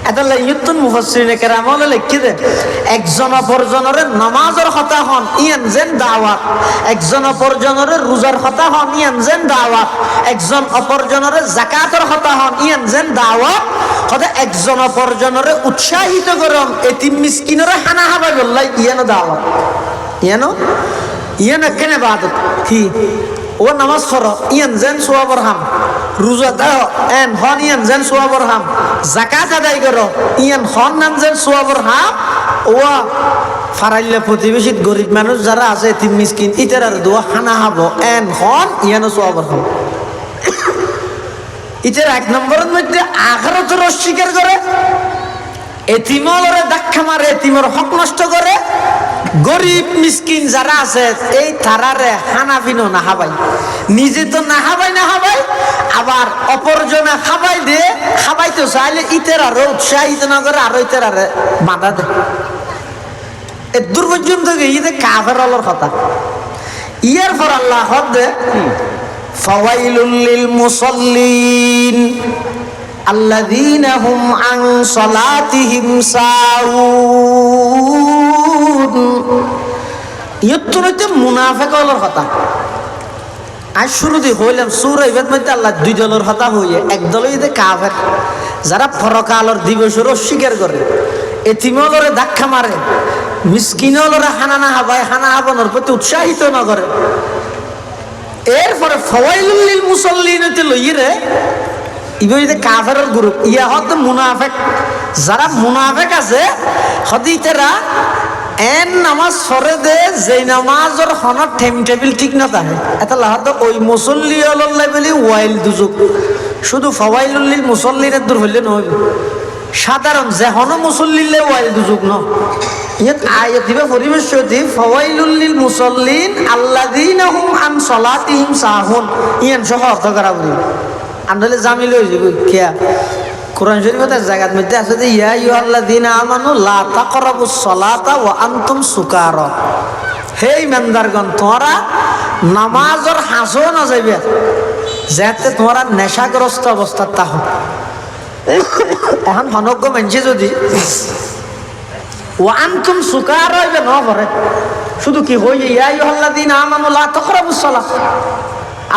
এতলা ইয়তুন মুফাসসিরিনে কেরামলে লিখি দে একজন অপরজনরে নামাজের কথা হন ইয়ান যেন দাওয়াত একজন অপরজনরে রোজার কথা হন ইয়ান যেন দাওয়াত একজন অপরজনরে যাকাতের কথা হন ইয়ান যেন দাওয়াত হতে একজন অপরজনরে উৎসাহিত করম এতিম মিসকিনরে খানা খাবাই বললাই ইয়ানো দাওয়াত ইয়ানো কেন বাদত কি ও নামাজ পড়ো ইয়ান যেন সোয়াবর হাম রোজা দাও এন হন ইয়ান যেন সোয়াবর হাম যাকাত আদায় করো ইয়ান হন নাম যেন সোয়াবর হাম ও ফারাইল্লা প্রতিবেশীত গরিব মানুষ যারা আছে এতিম মিসকিন ইতার দোয়া খানা হাবো এন হন ইয়ানো সোয়াবর হাম ইতার এক নম্বরের মধ্যে আখিরাতের অস্বীকার করে এতিমলরে ধাক্কা মারে এতিমর হক নষ্ট করে গরিব মিসকিন যারা আছে এই তারারে খানা পিনো না হাবাই নিজে তো না হাবাই আবার অপরজনে খাবাই দে খাবাইতে চাইলে ইতের আরো উৎসাহিত না করে আরো ইতের আরে বাধা দে এ দূর পর্যন্ত গিয়ে কাফের আলোর কথা ইয়ার পর আল্লাহ হদে ফাওয়াইলুল লিল মুসাল্লিন আল্লাযীনা হুম আন সালাতিহিম সাহুন ইয়ত্তরতে মুনাফিক হলোর কথা আজ শুরুতে হইলাম সূরা ইবাদ মধ্যে আল্লাহ দুই দলের কথা হইয়ে এক দল হইতে কাফের যারা পরকালের দিবসের অস্বীকার করে এতিমলরে ধাক্কা মারে মিসকিনলরে হানা হাবায় হানা হাবানোর প্রতি উৎসাহিত না করে এরপরে ফাওয়াইলুল লিল মুসাল্লিনতে লইরে ইবইতে কাফেরের গ্রুপ ইয়া হত মুনাফিক যারা মুনাফিক আছে হদিতেরা এন নামাজ পড়ে দে যে নামাজের হন টাইম টেবিল ঠিক না থাকে এটা লাহাত ওই মুসল্লি আল্লাহ বলি ওয়াইল দুজুক শুধু ফাওয়াইলুল লিল মুসাল্লিনের দূর হইলে নয় সাধারণ যে হন মুসল্লিলে ওয়াইল দুজুক ন ইয়াত আয়াত দিবে পরিবেশ সতি ফাওয়াইলুল লিল মুসাল্লিন আল্লাযীনা হুম আন সালাতিহিম সাহুন ইয়ান সহ অর্থ করা বলি আনলে জামিল হয়ে যাবে কিয়া কোরআন শরীফের জায়গার মধ্যে আছে যে ইয়া আইয়ুহাল্লাযীনা আমানু লা তাকরাবুস সালাতা ওয়া আনতুম সুকারা হে ইমানদারগণ তোমরা নামাজের হাসো না যাইবে যাতে তোমরা নেশাগ্রস্ত অবস্থাত থাকো এখন হনজ্ঞ মানছে যদি ওয়া আনতুম সুকারা হইবে না পড়ে শুধু কি হই ইয়া আইয়ুহাল্লাযীনা আমানু লা তাকরাবুস সালাত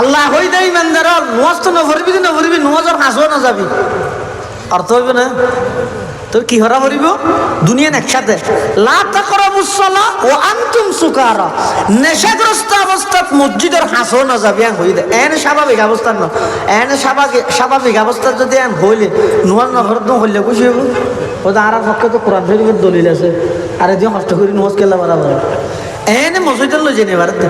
আল্লাহ হই দেই ইমানদার নামাজ তো না পড়বি নামাজের হাসো না যাবি অর্থ হইবে না তো কি হরা হরিব দুনিয়া একসাথে লা তাকরাবুস সালাহ ওয়া আনতুম সুকারা নেশাগ্রস্ত অবস্থাত মসজিদের হাসো না যাবি হই দে এনে স্বাভাবিক অবস্থা না এনে স্বাভাবিক অবস্থা যদি আন হইলে নোয়ার না ঘরত হইলে খুশি হইব ওটা আর পক্ষে তো কোরআন শরীফের দলিল আছে আরে যে কষ্ট করি নামাজ কেলা বরাবর এনে মসজিদের লই জেনে বারতে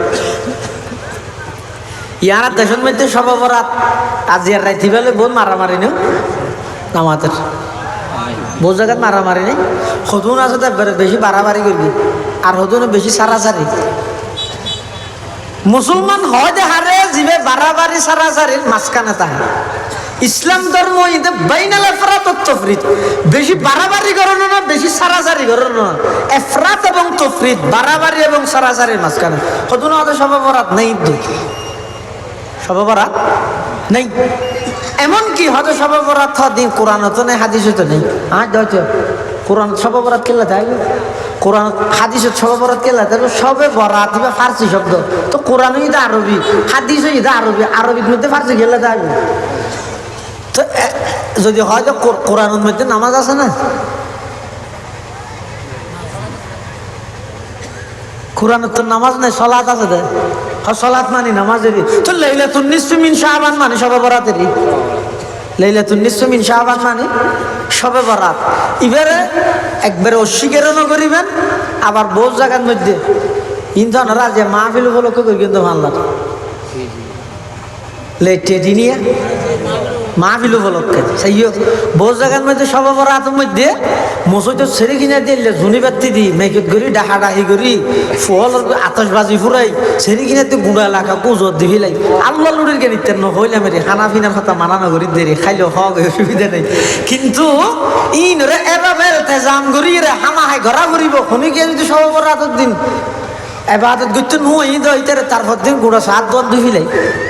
ইয়ারা দেশের মধ্যে সবে বরাত আজিয়ার রাইতি বেলে বহুত মারামারি নেই নামাজের বহু জায়গায় মারামারি নেই হতুন আছে তো বেশি বাড়াবাড়ি করবি আর হতুন বেশি সারাসারি মুসলমান হয় যে হারে জিবে বাড়াবাড়ি সারাসারির মাঝখানে তাহে ইসলাম ধর্ম ইদে বাইনাল এফরাত ও তাফরিদ বেশি বাড়াবাড়ি করানো না বেশি সারাসারি করানো না এফরাত এবং তাফরিদ বাড়াবাড়ি এবং সারাসারির মাঝখানে হতুন হতে সবে বরাত নেই তো সবে বরাত নেই এমনকি হয়তো সবে বরাত দিন কোরআন তো নেই হাদিস তো নেই আর দেখো কোরআন সবে বরাত কেলা তাই কোরআন হাদিস সবে বরাত কেলা তাই সবে বরাত বা ফার্সি শব্দ তো কোরআন ইদা আরবি হাদিস ইদা আরবি আরবির মধ্যে ফার্সি গেলে তাই তো যদি হয়তো কোরআনের মধ্যে নামাজ আছে না কোরআনের তো নামাজ নাই সালাত আছে দে সালাত মানে নামাজেরই তো লাইলাতুন নিসফি মিন শাবান মানে সবে বরাতেরই লাইলাতুন নিসফি মিন শাবান মানে সবে বরাত এবারে একবারে অস্বীকারও না করিবেন আবার বহু জায়গার মধ্যে ইন্ধনরা যে মাহফিল উপলক্ষে করি কিন্তু ভালো লাগে লেটেটি নিয়ে মাহফিল উপলক্ষে সেই বহু জায়গার মধ্যে সবে বরাতের মধ্যে মসজিদ ছেড়ে কিনে দিলে ঝুনি বাতি দি মেঘত করি ডাহা ডাহি করি ফল আতসবাজি ফুরাই ছেড়ে কিনে দি গুঁড়া এলাকা কুজত দি ফেলাই আল্লাহ লুড়ির গে নিতেন নহইলাম রে খানা পিনার কথা মানানো করি দেরি খাইলেও হক অসুবিধা নেই কিন্তু ইনরে এভাবে তেজাম করি রে হামা হাই ঘরা করিব শুনি গিয়ে যদি সবে বরাতের দিন এবাদত করতে নই দইতারে তারপর দিন গোড়া সাত দোয়ান দুই ফেলাই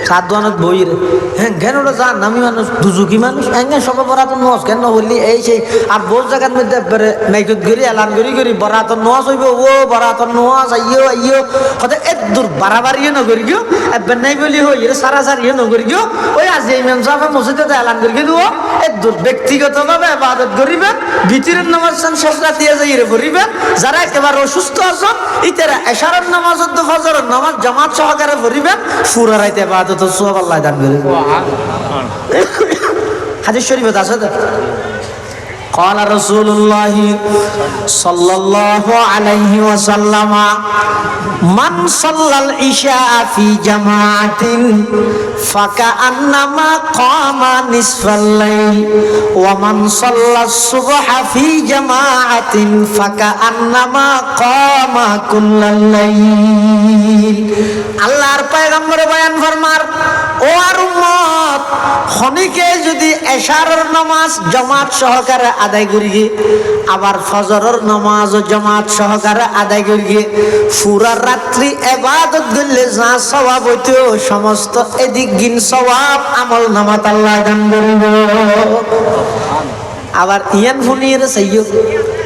সাত দোয়ানত বই রে হ্যাঁ কেন ওটা জান নামি মানুষ দুজুকি মানুষ হ্যাঁ সবে বরাত নস কেন হইলি এই সেই আর বহু জায়গার মধ্যে মেঘত গড়ি এলান করি বরাত নস হইব ও বরাত নস আইও হতে এ দূর বাড়াবাড়িও নগরি গিয়ে এবার নাই বলি হই রে সারা সারিও নগরি গিয়ে ওই আজ এই মেন সাহেব মসজিদে এলান করি দিব এ দূর ব্যক্তিগতভাবে এবাদত করিবেন ভিতরের নামাজ শেষ রাতিয়া যাই রে করিবেন যারা একেবারে অসুস্থ আছেন ইতারা এশারার নামাজ তো ফজরের নামাজ জামাত সহকারে পড়িবেন পুরা রাইতে ইবাদত সওয়াব আল্লাহ দান করিবেন হাদিস শরীফে আছে তো قال رسول الله صلى الله عليه وسلم من صلى العشاء في جماعة فكأنما قام نصف الليل ومن صلى الصبح في جماعة فكأنما قام كل الليل আল্লাহর পয়গম্বর বয়ান ফরমার ও আর উম্মত খনিকে যদি এশারের নামাজ জামাত সহকারে আদায় করি আবার ফজরের নামাজ জামাত সহকারে আদায় করি পুরা রাত্রি ইবাদত করলে যা সওয়াব হইতো সমস্ত এদিক গিন সওয়াব আমল নামাত আল্লাহ দান করিব আবার ইয়ান ফুনিয়ে সাইয়্য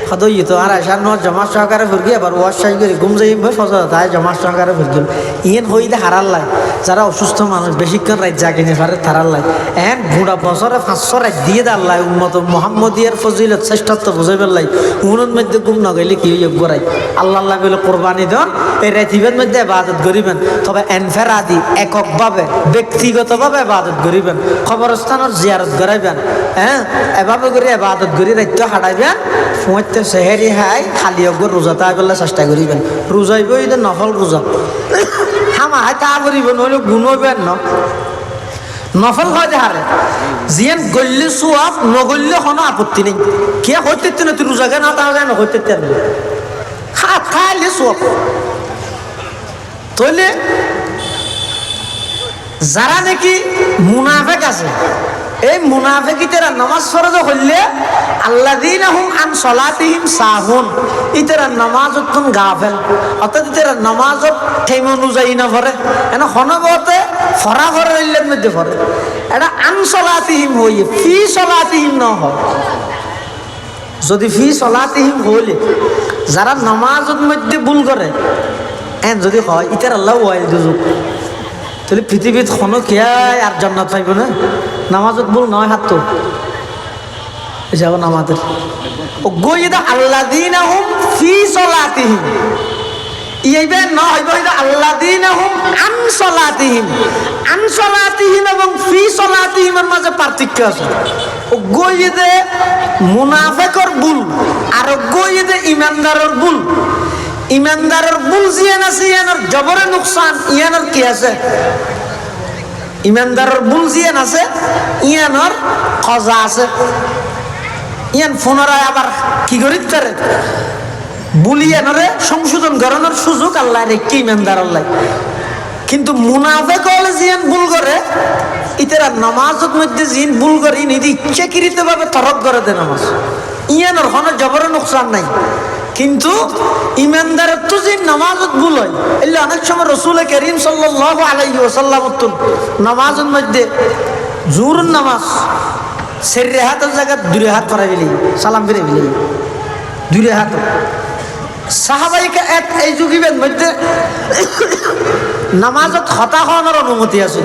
সদয় তো আর আসার ন জমা সহকারে ফুরগি আবার ওয়াশ সাই করে ঘুম যাই ফজর তাই জমা সহকারে ফুরগি ইয়েন হইতে হারার লাই যারা অসুস্থ মানুষ বেশিক্ষণ রাত জাগিনে পারে তারার লাই এন বুড়া বছরে 500 রাত দিয়ে দাল্লাই উন্মত মোহাম্মদিয়ার ফজিলত শ্রেষ্ঠত্ব বুঝাই পেলাই উনুর মধ্যে ঘুম না গেলে কি হইব গোড়াই আল্লাহ আল্লাহ বলে কোরবানি দেন এই রাতিবের মধ্যে ইবাদত করিবেন তবে এনফেরাদি এককভাবে ব্যক্তিগতভাবে ইবাদত করিবেন কবরস্থানের জিয়ারত করাইবেন হ্যাঁ এভাবে করে ইবাদত করি রাত্য হাঁটাইবেন ফুঁতে সেহেরি হাই খালি অগর রোজা তাই বললে চেষ্টা করিবেন রোজাইব এই নফল রোজা হামা হাই তা করিব নহলে গুণ হইবেন নফল হয় হারে জিয়ান গল্লে সোয়াব নগল্লে কোনো আপত্তি নেই কে হইতে না তুই রোজাকে না তা যায় না হইতে হাত খাইলে সোয়াব তাহলে যারা নাকি মুনাফেক আছে এই মুনাফিকিতেরা নামাজ ফরজ হইলে আল্লাযীনাহুম আন সালাতিহিম সাহুন ইতারা নামাজতুন গাফেল অর্থাৎ ইতারা নামাজত টাইম অনুযায়ী না পড়ে এনা হনবতে ফরাফর হইলের মধ্যে পড়ে এটা আন সালাতিহিম হই ফি সালাতিহিম না হয় যদি ফি সালাতিহিম হইলে যারা নামাজের মধ্যে ভুল করে এন যদি হয় ইতার আল্লাহ ওয়াইল দুজুক তাহলে পৃথিবীত কোনো খেয়াই আর জান্নাত পাইব না নামাজত ভুল নয় হাত তো যাবো নামাজের ও গইদা আল্লাযীনাহুম ফি সালাতিহিম ইইবে না হইব এটা আল্লাযীনাহুম আন সালাতিহিম এবং ফি সালাতিহিমের মাঝে পার্থক্য আছে ও গইদে মুনাফিকর ভুল আর গইদে ঈমানদারের ভুল ইমানদারের ভুল জিয়ান আছে ইয়ানোর জবরে নুকসান ইয়ানোর কি আছে ইমানদারের ভুল জিয়ান আছে ইয়ানোর কজা আছে ইয়ান পুনরায় আবার কি করিতে পারে বুলিয়ানরে সংশোধন করানোর সুযোগ আল্লাহ রেখে ইমানদার আল্লাহ কিন্তু মুনাফিক হলে জিয়ান ভুল করে ইতারা নামাজের মধ্যে জিন ভুল করে নিদি ইচ্ছাকৃত ভাবে তরক করে দেয় নামাজ ইয়ানোর কোনো জবরে নুকসান নাই কিন্তু ইমানদারের তো যে নামাজত ভুল হয় এলে অনেক সময় রসুল করিম সাল্লাল্লাহু আলাইহি ওয়াসাল্লাম নামাজের মধ্যে জোহরের নামাজ সেরে হাতের জায়গা দুই হাত করা গেলি সালাম ফিরে গেলি দুই হাত সাহাবাইকে এক এই যুগিবের মধ্যে নামাজত হতা হওয়ার অনুমতি আছে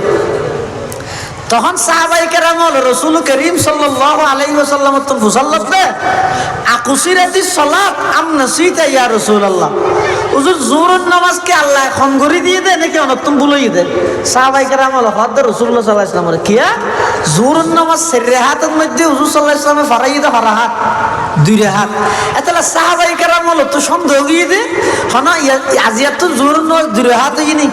তখন সাহাবাই কেরাম রসুল করিম সাল্লাল্লাহু আলাইহি ওয়াসাল্লাম তো মুসাল্লাত দে আকুসিরাতি সালাত আম নাসিতা ইয়া রাসূলুল্লাহ হুজুর জোহরের নামাজ কি আল্লাহ এখন করে দিয়ে দেয় নাকি অনতুম ভুলই দেয় সাহাবাই কেরাম হদ রাসূলুল্লাহ সাল্লাল্লাহু আলাইহি ওয়াসাল্লাম কিয়া জোহরের নামাজ সেরে হাতের মধ্যে হুজুর সাল্লাল্লাহু আলাইহি ওয়াসাল্লাম ফারাই দে হাত দুই হাত এতলা সাহাবাই কেরাম তো সন্দেহ গিয়ে দে হনা আজিয়াত তো জোহরের নামাজ দুই হাত হইনি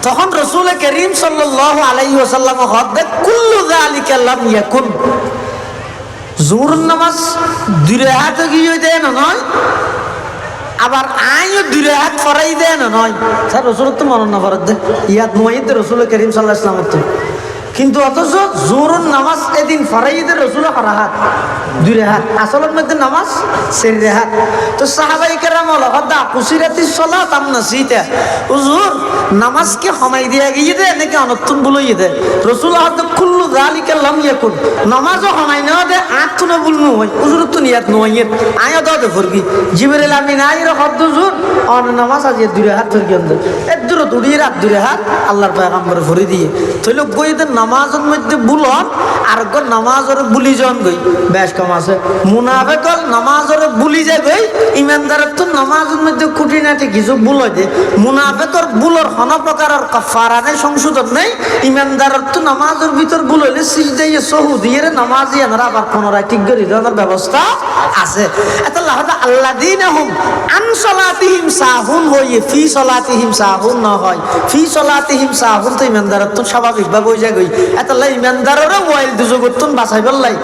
তখন রসুল করিম সাল্লাল্লাহু আলাইহি ওয়াসাল্লাম হদে কুল্লু যালিকা লাম ইয়াকুন জোহরের নামাজ দুই হাত গিয়ে দেয় না নয় আবার আইও দুই হাত ফরাই দেয় না নয় স্যার রসুল তো মরণ না ফরাত দে ইয়াদ মুয়াইদ রসুল করিম সাল্লাল্লাহু আলাইহি ওয়াসাল্লাম তো কিন্তু অথচ জোহরের নামাজ এদিন ফরাইদের রসুল হাত দুই হাত আসলের মধ্যে নামাজ সেরে হাত তো সাহাবাই কেরাম হদা কুসিরাতি সালাত আম নাসিতা হুজুর নামাজ কি হমাই দিয়া গিয়ে দে নাকি অনতুন বলই দে রসুল হদ কুল্লু যালিকা লাম ইয়াকুন নামাজও হমাই না দে আট তুনে বলনু হয় হুজুর তো নিয়াত নয় আয়া দাও দে ফরগি জিবরিল আমিন আইর হদ হুজুর অন নামাজ আজ দুই হাত ফরগি অন্ধ এর দূর দুই রাত দুই হাত আল্লাহর পয়গম্বর ফরি দিয়ে তইলো গইতে নামাজের মধ্যে বুলন আর গো নামাজের বুলি জন গই বেশ কম আছে মুনাফিক নামাজের বুলি যায় গই ইমানদারের তো নামাজের মধ্যে খুঁটিনাটি কিছু ভুল হয় দে মুনাফিকর ভুলের কোন প্রকারের কাফারা নেই সংশোধন নেই ইমানদারের তো নামাজের ভিতর ভুল হইলে সিজদায়ে সহুদিয়ের নামাজি আমরা আবার পুনরায় ঠিক করে দেওয়ার ব্যবস্থা আছে এত আল্লাযীনাহুম আন সালাতিহিম সাহুন হইয়ে ফি সালাতিহিম সাহুন না হয় ফি সালাতিহিম সাহুন তো ইমানদারের তো স্বাভাবিকভাবে হয়ে যায় গই এত ইমানদারেরও ওয়াইল দুজগতুন বাঁচাই বললাই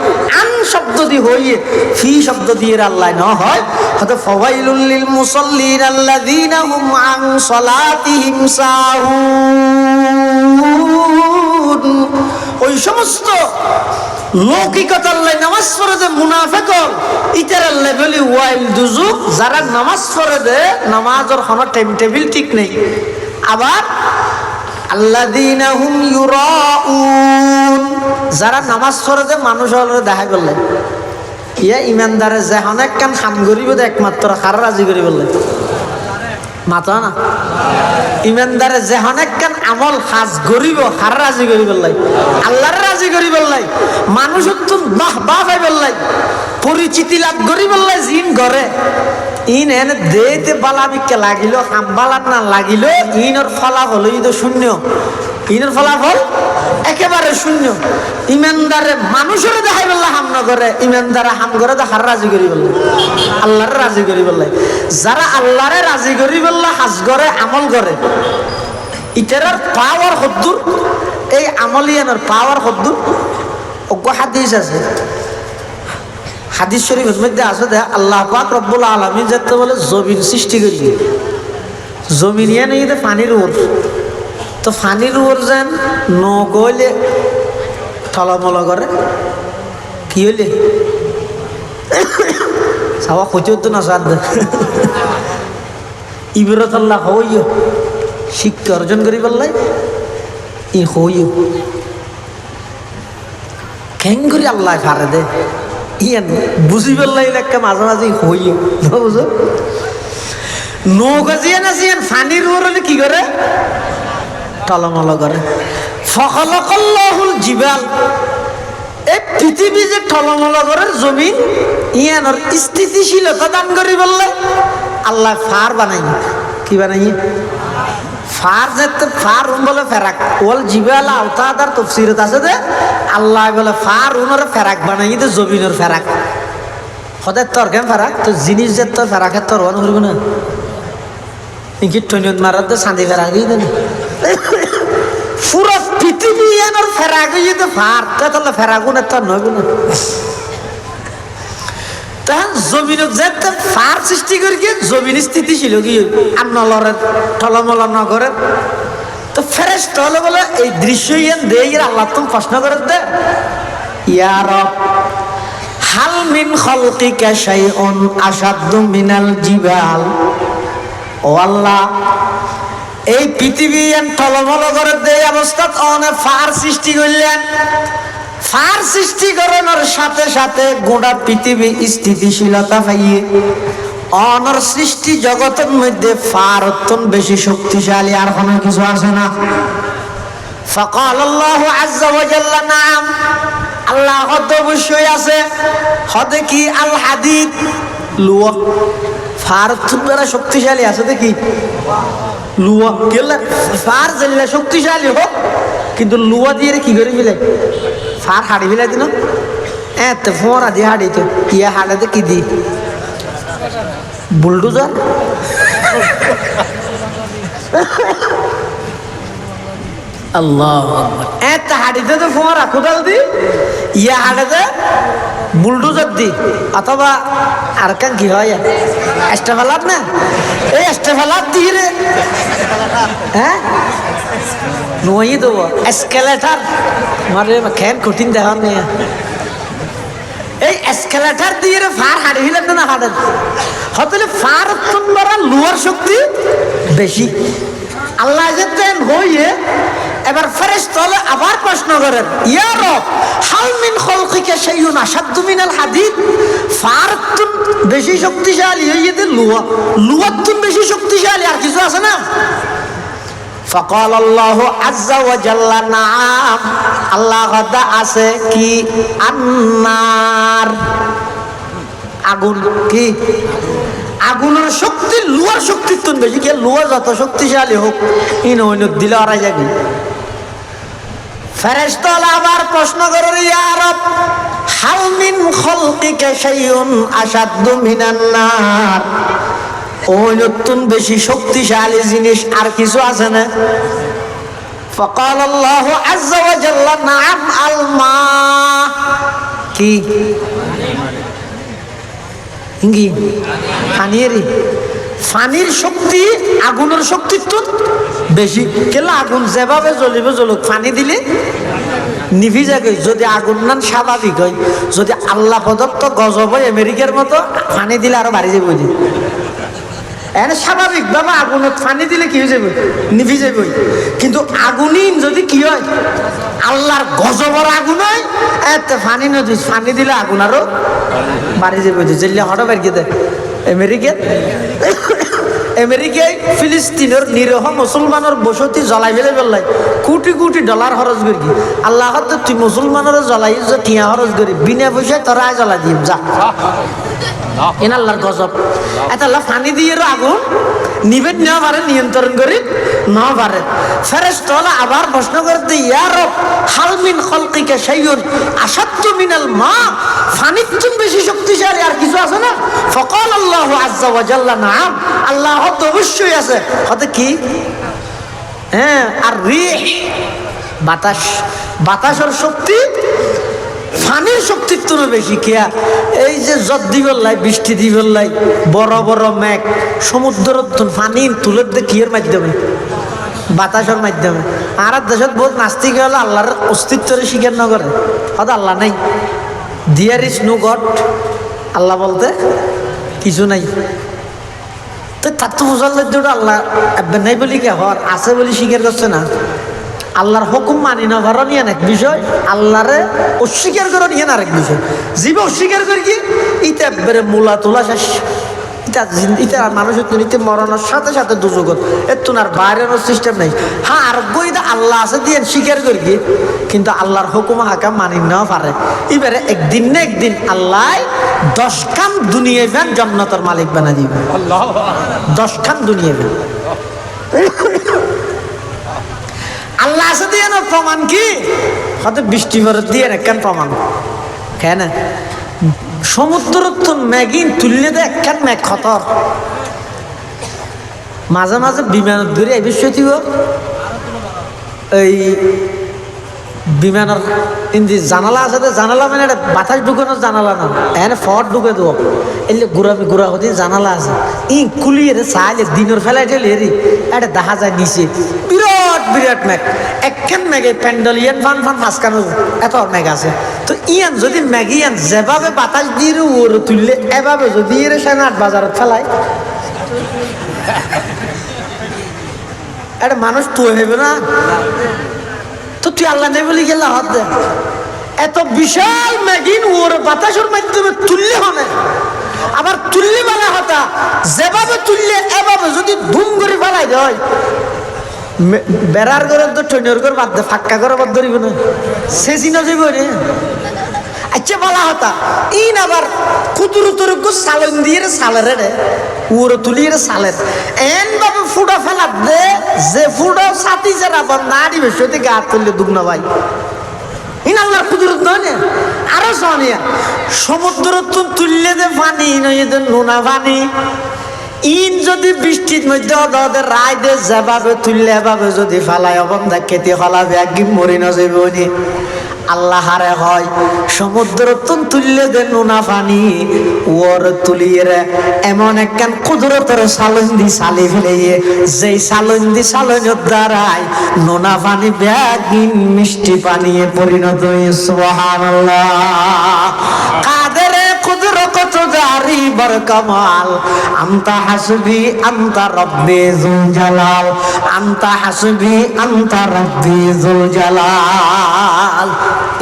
আন শব্দ দিয়ে হইয়ে ফি শব্দ দিয়ে আল্লাহ না হয় হয়তো ফাওয়াইলুল লিল মুসাল্লিন আল্লাযীনা হুম আন সালাতিহিম সাহুন ওই সমস্ত লৌকিকতা আল্লাহ নামাজ পড়ে দে মুনাফিক ইতার আল্লাহ বলি ওয়াইল দুজুক যারা নামাজ পড়ে দে নামাজের কোনো টাইম টেবিল ঠিক নেই আবার আল্লাযীনা হুম ইউরাউন যারা নামাজ পড়ে দে মানুষ হলে দেখাই বললে ইয়া ইমানদারে যেহন একখান হাম করিব একমাত্র খার রাজি করিব মাথা না ইমানদারে যেহন একখান আমল হাজ করিব খার রাজি করিব আল্লাহর রাজি করিব মানুষ বাহ বাহ পাইব পরিচিতি লাভ করিব জিন ঘরে ইন এনে দেতে বালাবিকে লাগিল হাম বালাত না লাগিল ইনর ফলাফল তো শূন্য ইনের ফলাফল একেবারে শূন্য ইমানদারে মানুষের দেখাই বললা হাম না করে ইমানদারে হাম করে দেখার রাজি করি বললে আল্লাহর রাজি করি বললে যারা আল্লাহরে রাজি করি বললা হাজ করে আমল করে ইটার পাওয়ার হদ্দুর এই আমলিয়ানের পাওয়ার হদ্দুর অজ্ঞ হাদিস আছে হাদিস শরীফের মধ্যে আছে দে আল্লাহ পাক রব্বুল আলামিন যেতে বলে জমিন সৃষ্টি করি জমিন ইয়ে নেই পানির উপর তো ফানির উপর যেন নগলে টলমল করে কি হইলে সাবা খুঁজেও তো না সাদ ইবরতল্লাহ হইও শিক্ষা অর্জন করি বললাই ই হইও কেন করি আল্লাহ ফারে দে ইয়ান বুঝি বললাই একটা মাঝে মাঝে হইও বুঝো নৌকা না জিয়ান ফানির উপর হলে কি করে টলমল করে ফখলকল্লাহুল জিবাল এই পৃথিবী যে টলমল করে জমিন ইয়ানোর স্থিতিশীলতা দান করি বললে আল্লাহ ফার বানাই কি বানাই ফার যেতে ফার বলে ফেরাক ওল জিবাল আওতাদার তাফসীরত আছে যে আল্লাহ বলে ফার উনর ফেরাক বানাই তো জমিনের ফেরাক সদায় তোর কেন ফেরাক তো জিনিস যে তোর ফেরাকের তোর ওয়ান করবো না ইঙ্গিত টনিয়ত মারাতে চাঁদি ফেরাক দিয়ে দেন পুরো পৃথিবী এনার ফেরাক হয়ে যেতে ফার তাহলে ফেরাগুন তোর নইব না তখন জমিনত যেতে ফার সৃষ্টি করি গিয়ে জমিন স্থিতিশীল গিয়ে আর নলরের টলমল নগরের তো ফেরেশতা হলে বলে এই দৃশ্য ইয়ান দে ইর আল্লাহ তুমি প্রশ্ন করে দে ইয়া রব হাল মিন খালকিকা শাইউন আশাদ্দু মিনাল জিবাল ও আল্লাহ এই পৃথিবী টলমল করে দেয় অবস্থাত অনেক ফার সৃষ্টি করলেন ফার সৃষ্টি করানোর সাথে সাথে গোটা পৃথিবী স্থিতিশীলতা পাইয়ে অনর সৃষ্টি জগতের মধ্যে ফার অত্যন্ত বেশি শক্তিশালী আর কোনো কিছু আছে না فقال الله عز وجل نعم আল্লাহ হদ অবশ্যই আছে হদে কি আল হাদিদ লুয়া ফার তুরা শক্তিশালী আছে দেখি লুয়া গেলে ফার জেলে শক্তিশালী হোক কিন্তু লুয়া দিয়ে কি করে মিলে ফার হাড়ি মিলাই দিন এত ফোঁড়া দিয়ে হাড়ি তো ইয়া হাড়াতে কি দি বুলডোজার আল্লাহ এত হাড়িতে তো ফোঁড়া কোদাল দি ইয়া হাড়াতে বুলডোজার দি অথবা আর কান কি হয় এস্টেফালার না এই এস্টেফালার দিয়ে রে হ্যাঁ নই দেবো এসকেলেটার মারে খেন কঠিন দেখার নেই এই এসকেলেটার দিয়ে রে ফার হাড়ি হিলেন না হাড়েন হতলে ফার তোমরা লোয়ার শক্তি বেশি আল্লাহ যেতেন হইয়ে এবার ফেরেশতা হলে আবার প্রশ্ন করেন ইয়া রব হাল মিন খালকিকা শাইউন আশাদ্দু মিনাল হাদিদ ফারতুন বেশি শক্তিশালী হইয়ে দে লুয়াতুন বেশি শক্তিশালী আর কিছু আছে না فقال الله عز وجل نعم আল্লাহ কথা আছে কি আন্নার আগুন কি আগুনের শক্তি লোহার শক্তির তুন বেশি কি লোহা যত শক্তিশালী হোক ইন অন্য দিলে ওরা যাবে ফেরেশতা আবার প্রশ্ন করে ইয়া রব হাল মিন খালকিকা শাইউন আশাদ্দু মিনান নার ওই নতুন বেশি শক্তিশালী জিনিস আর কিছু আছে না فقال الله عز وجل نعم الماء কি ইঙ্গি পানির শক্তি আগুনের শক্তির তো বেশি কেলা আগুন যেভাবে জ্বলিবে জ্বলুক পানি দিলে নিভি যাবে যদি আগুন নান স্বাভাবিক হয় যদি আল্লাহ প্রদত্ত গজব হয় আমেরিকার মতো পানি দিলে আরো বাড়ি যাবে এনে স্বাভাবিকভাবে আগুনত পানি দিলে কি হয়ে যাবে, নিভি যাবে। কিন্তু আগুনই যদি কি হয়, আল্লাহর গজবর আগুন হয়, এত পানি নদী পানি দিলে আগুন আরো বাড়ি যাবে। জেলে হঠাৎ বের গিয়ে দেয় আমেরিকায় ফিলিস্তিনের নিরহ মুসলমানের বসতি জ্বলাই ফেলে ফেললাই, কোটি কোটি ডলার খরচ করি। আল্লাহ তুই মুসলমানের জ্বলাই টিয়া খরচ করি, বিনা পয়সায় তোরা জ্বলাই দিম যা। এন আল্লাহর গজব। এত আল্লাহ পানি দিয়ে আগুন নিবেদ নেওয়া পারে, নিয়ন্ত্রণ করি না পারে। ফেরেশতারা আবার প্রশ্ন করতে, ইয়া রব হাল মিন খালকিকা শাইউন আশাদ্দু মিনাল মা, পানির চেয়ে বেশি শক্তিশালী আর কিছু আছে না? ফাকাল আল্লাহু আযজা ওয়া জাল্লা নাম, আল্লাহ তো অবশ্যই আছে। হতে কি? হ্যাঁ, আর রিহ বাতাস, বাতাসের শক্তি পানির শক্তির তো বেশি। কেয়া এই যে জট দিবল্লাই, বৃষ্টি দিবল্লাই, বড় বড় মেঘ সমুদ্রের পানি তুলে দে কিয়ের মাধ্যমে, বাতাসের মাধ্যমে। আর দেশত বহুত নাস্তিক হলে আল্লাহর অস্তিত্বের স্বীকার না করে, হয়তো আল্লাহ নাই, দিয়ার ইজ নো গড, আল্লাহ বলতে কিছু নাই। তো তার তো বোঝার লাগছে আল্লাহ নাই বলি কে হর আছে বলি স্বীকার করছে না। আল্লাহর হুকুম মানি না করা নিয়ে এক বিষয়, আল্লাহরে অস্বীকার করা নিয়ে আরেক বিষয়। জীব অস্বীকার করি কি ইটা একবারে মূলা তোলা শেষ। ইটা মানুষের নিতে মরণের সাথে সাথে দুযোগত এর তো আর বাইরের সিস্টেম নেই। হ্যাঁ, আর বইটা আল্লাহ আছে দিয়ে স্বীকার করি কি, কিন্তু আল্লাহর হুকুম হাকাম মানি নাও পারে। এবারে একদিন না একদিন আল্লাহ 10 খান দুনিয়া ফ্যান জান্নাতের মালিক বানা দিবে। 10 খান দুনিয়া ফ্যান আল্লাহ আছে দিয়ে না প্রমাণ কি? হয়তো বৃষ্টি ভরে দিয়ে একখান প্রমাণ। কেন সমুদ্র তো ম্যাগিন তুললে তো একখান ম্যাগ খতর। মাঝে মাঝে বিমানত ধরে এই বিষয় দিব, এই বিমানের ইন্দি জানালা আছে, জানালা মানে এটা বাতাস ঢুকানোর জানালা না, এনে ফট ঢুকে দেবো। এলে গুড়া হতে জানালা আছে, ই কুলিয়ে চাইলে দিনের ফেলাই ঠেলে হেরি এটা দেখা যায় নিচে বিরাট বিরাট ম্যাগ। একখান ম্যাগে প্যান্ডেল ইয়ান ফান ফান ফাঁসকানো এত ম্যাগ আছে। তো ইয়ান যদি ম্যাগিয়ান যেভাবে বাতাস দিয়ে ওরে তুললে এভাবে যদি এর সাড়ে 8 বাজারত ফেলায়, এটা মানুষ তো হেবে না। তো তুই আল্লাহ নেই বলি গেলা হাত দে, এত বিশাল ম্যাগিন ওর বাতাসের মাধ্যমে তুললে হবে। আবার তুললে বেলা হতা যেভাবে তুললে এভাবে যদি ধুম করে ফেলাই দেয়, বেড়ার ঘরে তো ট্রেনের ঘর বাদ দে, ফাঁকা করে বাদ ধরিব না, সে চিনা যাইব রে। আচ্ছা বলা হতা ইন আবার কুতুরুতুর সালন দিয়ে সালের রে উড়ো তুলিয়ে সালের এন ভাবে ফুটা ফেলা দে, যে ফুটা সাথী যারা নাড়ি বেশি গা তুললে দুগ্ন ভাই। ইন আল্লাহর কুদরত নয় না, আরো জানিয়া সমুদ্র তুললে দে পানি নয় নোনা পানি। ইন যদি বৃষ্টির মধ্যে ওদের রায় দে যেভাবে তুললে এভাবে যদি ফেলায় অবন্ধা খেতে ফেলাবে একদিন মরি না যাবে। আল্লাহারে হয় সমুদ্র তুললে দে নোনা পানি ওর তুলিয়ে এমন একখান কুদরতের সালন্দি সালি ফেলে, যেই সালন্দি সালনের দ্বারাই নোনা পানি ব্যাগিন মিষ্টি পানিয়ে পরিণত হয়ে। সুবহানাল্লাহ। কাদের কুদরত জারি বর কামাল, আনতা হাসবি আনতা রব্বি যুল জালাল, আনতা হাসবি আনতা রব্বি যুল জালাল।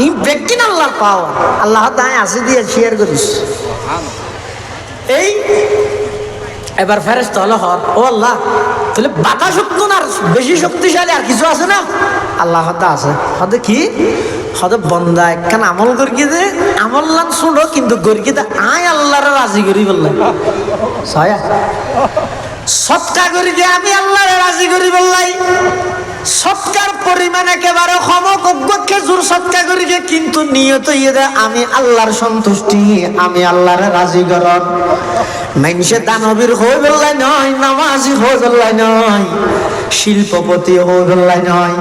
এই ব্যক্তি না আল্লাহর পাওয়ার, আল্লাহ তাই আসি দিয়ে শেয়ার করিস। এই এবার ফেরেশতা হলো হর ও আল্লাহ, তাহলে বাতাস আর বেশি শক্তিশালী আর কিছু আছে না? আল্লাহ হতে আছে। হতে কি হতে বন্দা একখান আমল করি দে, আমল নাম শুনো কিন্তু করি দে আয় আল্লাহরে রাজি করি বললাম ছয়া সৎকা করি দে আমি আল্লাহরে রাজি করি বললাই। সৎকার পরিমাণ একেবারে সমকক্ষ খেজুর সৎকা করি গে, কিন্তু নিয়ত ইয়ে দে আমি আল্লাহর সন্তুষ্টি, আমি আল্লাহরে রাজি করন। মানুষে দানবীর হয়ে বললাই নয়, নামাজি হয়ে বললাই নয়, শিল্পপতি হয়ে বললাই নয়,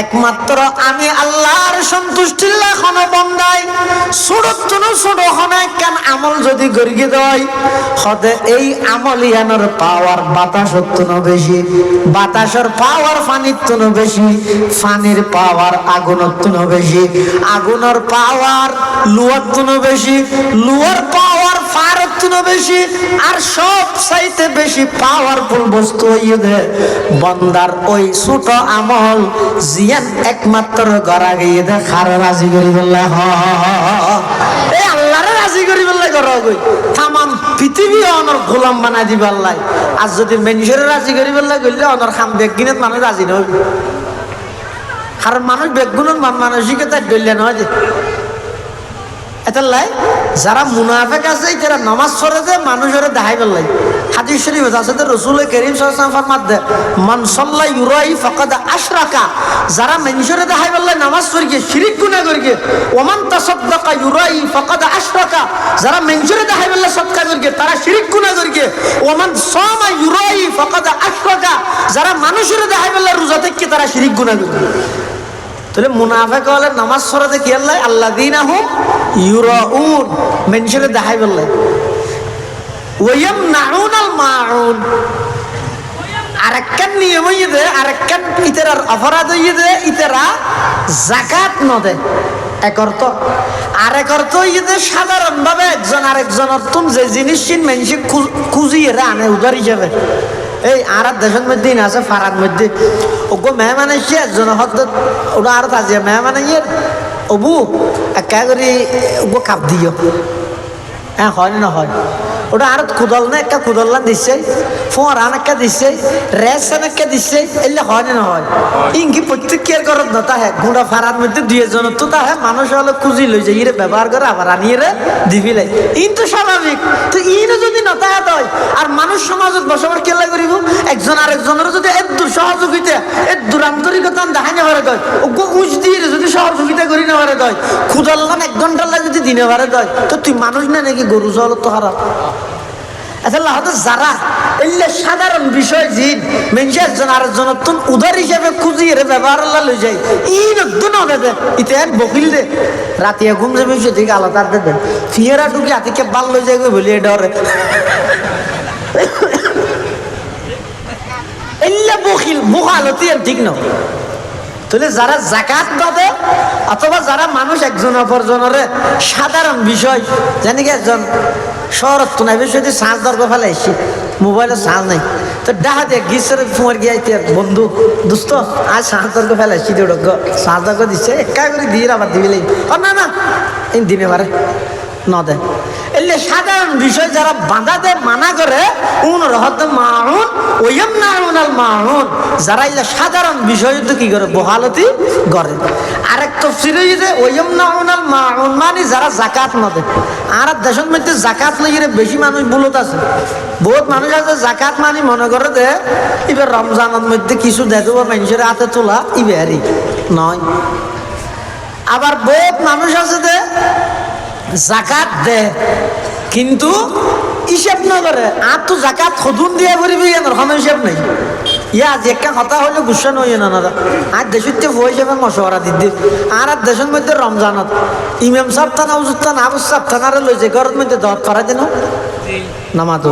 একমাত্র আমি আল্লাহর সন্তুষ্টির লেখন বন্দায় ছোট ছোট হনে কেন আমল যদি গড়িয়ে দেয় হতে এই আমলিয়ানোর পাওয়ার বাতাসের তুনো বেশি, বাতাসের পাওয়ার পানির তুনো বেশি, পানির পাওয়ার আগুনের তুনো বেশি, আগুনের পাওয়ার লুয়ার তুনো বেশি, লুয়ার পাওয়ার ফারতুন বেশি আর সব চাইতে বেশি পাওয়ারফুল বস্তু হইয়ে বন্দার ওই ছোট আমল জিয়ান একমাত্র গড়া গিয়ে দে খার রাজি করি বললে এই আল্লাহরে রাজি করি বললে গড়া গই তামাম পৃথিবী অনর গোলাম বানাই দিবে আল্লাহ। আর যদি মানুষের রাজি করি বললে গইলে অনর খাম বেগিনত মানুষ রাজি নয়, কারণ মানুষ বেগুনের মানসিকতা ডইলে নয় যে এটার যারা মুনাফিক আছে তারা নামাজ পড়ে যে মানুষের দেখাই পেলাই। হাদিস শরীফ আছে যে রাসূল কারীম সাল্লাল্লাহু আলাইহি ওয়াসাল্লাম ফরমাতে মান সাল্লা ইউরাই ফাকাদ আশরাকা, যারা মানুষের দেখাই পেলাই নামাজ পড়ে শিরক গুনাহ করে। ওমান তাসাদদাকা ইউরাই ফাকাদ আশরাকা, যারা মানুষের দেখাই পেলাই সদকা করে তারা শিরক গুনাহ করে। ওমান সামা ইউরাই ফাকাদ আশরাকা, যারা মানুষের দেখাই পেলাই রোজা থেকে তারা শিরক গুনাহ করে। তাহলে মুনাফিক হলে নামাজ পড়াতে কি আল্লাহ আল্লাযীনা হুম ইউরাউন, মানুষের দেখাই বললে ওয়ায়ামনাউনাল মাউন। আরেকখান নিয়ম হইয়ে দে, আরেকখান ইতারার অপরাধ হইয়ে দে, ইতারা যাকাত নদে এক অর্থ। আরেক অর্থ হইয়ে দে সাধারণভাবে একজন আরেকজনের তুম যে জিনিস মানুষে খুঁজিয়ে আনে উদার হিসাবে। এই আর দেশের মধ্যে আছে ফারার মধ্যে ওগো মেহমান এসে একজন হত ওরা আর তাজিয়া মেহমান অবু একা করে ওগো কাপ দিও, হ্যাঁ হয় না হয় ওটা আর কুদল না একটা কুদল্লা দিচ্ছে, ফোঁর আনেকা দিচ্ছে, রেস আনেকা দিচ্ছে, এলে হয় না হয় ইনকি প্রত্যেকের ঘরত নতা হ্যাঁ গুঁড়া ফারার মধ্যে দুইজন তো তা হ্যাঁ মানুষ হলে খুঁজি লই যায় ইরে ব্যবহার করে আবার আনিয়ে রে দিবিলে ইন তো স্বাভাবিক। তো ইনও যদি নতা হয় আর মানুষ সমাজত বসবাস কেলা করিব একজন আরেকজনের যদি এর দূর সহযোগিতা এর দূর আন্তরিকতা দেখাই নেবারে দয় ওগো উঁচ দিয়ে যদি সহযোগিতা করি নেবারে দয় খুদল্লান 1 ঘন্টার লাগে যদি দিনে বারে দয় তো তুই মানুষ না নাকি গরু জল তো হারাপ। যারা এলে সাধারণ বিষয় জি মেনছে একজন আরেকজন উদার হিসাবে খুঁজিয়ে ব্যবহার লই যায় ইন দেবে ইতে এক বকিল দে রাতিয়া ঘুম যাবে সেদিকে আলাদা দেবেন ফিয়েরা ঢুকে হাতিকে বাল লই যাবে বলি ডরে এলে বকিল বোকালতি আর ঠিক নয়। তাহলে যারা যাকাত বাদে অথবা যারা মানুষ একজন অপরজনের সাধারণ বিষয় জানি কি একজন শহরত তো নাই বেশি সাজ দরকার ফেলে এসছি মোবাইলে সাজ নাই তো ডাহা দিয়ে গিয়েছে ফুমার গিয়ে বন্ধু দুস্থ আজ সাজ দরকার ফেলে এসছি দেড় সাজ দরকার দিচ্ছে একা করে দিয়ে আবার দিবিলে না না এই দিনে পারে ন দেয় এলে সাধারণ বিষয় যারা বাঁধা দেয় মানা করে মাহুন ওয়াম নাউনাল মাহুন, যারা এলে সাধারণ বিষয় তো কি করে বহালতি করে। আরেক তফসির হইছে ওয়াম নাউনাল মাহুন মানে যারা যাকাত ন দেয়। আর দেশের মধ্যে যাকাত লইয়ে বেশি মানুষ বলত আছে, বহুত মানুষ আছে যাকাত মানে মনে করে দে এবার রমজানের মধ্যে কিছু দেয় দেবো মানুষের হাতে তোলা ইবেহারি নয়। আবার বহুত মানুষ আছে দে জাকাত দে কিন্তু হিসাব না করে আর তো জাকাত খদুন দিয়ে ভরিবি কোনো হিসাব নেই। ইয়া আজ একটা কথা হইলে গুসা নই না আর দেশের বই হিসাবে মশওয়ারা দিদি আর দেশের মধ্যে রমজানত ইমাম সাহেব থানা উজুর থানা আবু সাহেব থানারে লইছে ঘরের মধ্যে দর করাই দেন নামাতো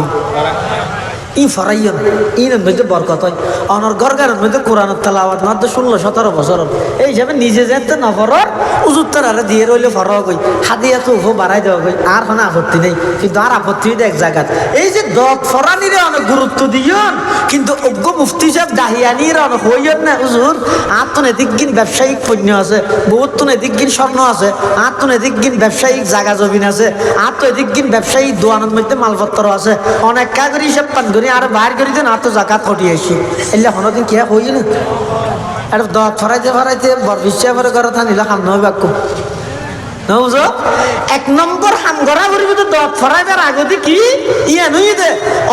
ই ফরাইয়ন ইনের মধ্যে বরকত হয় অনর গরগারের মধ্যে কোরআনের তেলাওয়াত মাত্র 16-17 বছর এই হিসাবে নিজে যেতে না ফরর উজুর তারারে দিয়ে রইলে ফরহ গই হাদিয়া তো উফো বাড়াই দেওয়া গই আর কোনো আপত্তি নেই। কিন্তু আর আপত্তি এক জায়গাত এই যে দত ফরানিরে অনেক গুরুত্ব দিয়ন কিন্তু অজ্ঞ মুফতি সাহেব দাহিয়ানির অনেক হইয়ন না হুজুর আর তো নেদিকগিন ব্যবসায়িক পণ্য আছে, বহুত তো নেদিকগিন স্বর্ণ আছে, আর তো নেদিকগিন ব্যবসায়িক জায়গা জমিন আছে, আর তো এদিকগিন ব্যবসায়িক দোয়ানের মধ্যে মালপত্র আছে অনেক কাগরি হিসাব পান আর বাইর করি দেন আর তো জাকাত খটিয়ে আসি এলে কোনোদিন কি হই না আর দত ফরাইতে ফরাইতে বর বিশ্বাস করে ঘরে থানিলে খাম নয় বাক্য বুঝো। 1 নম্বর হাম গড়া করিব তো দত ফরাইবার আগতে কি ইয়া নই দে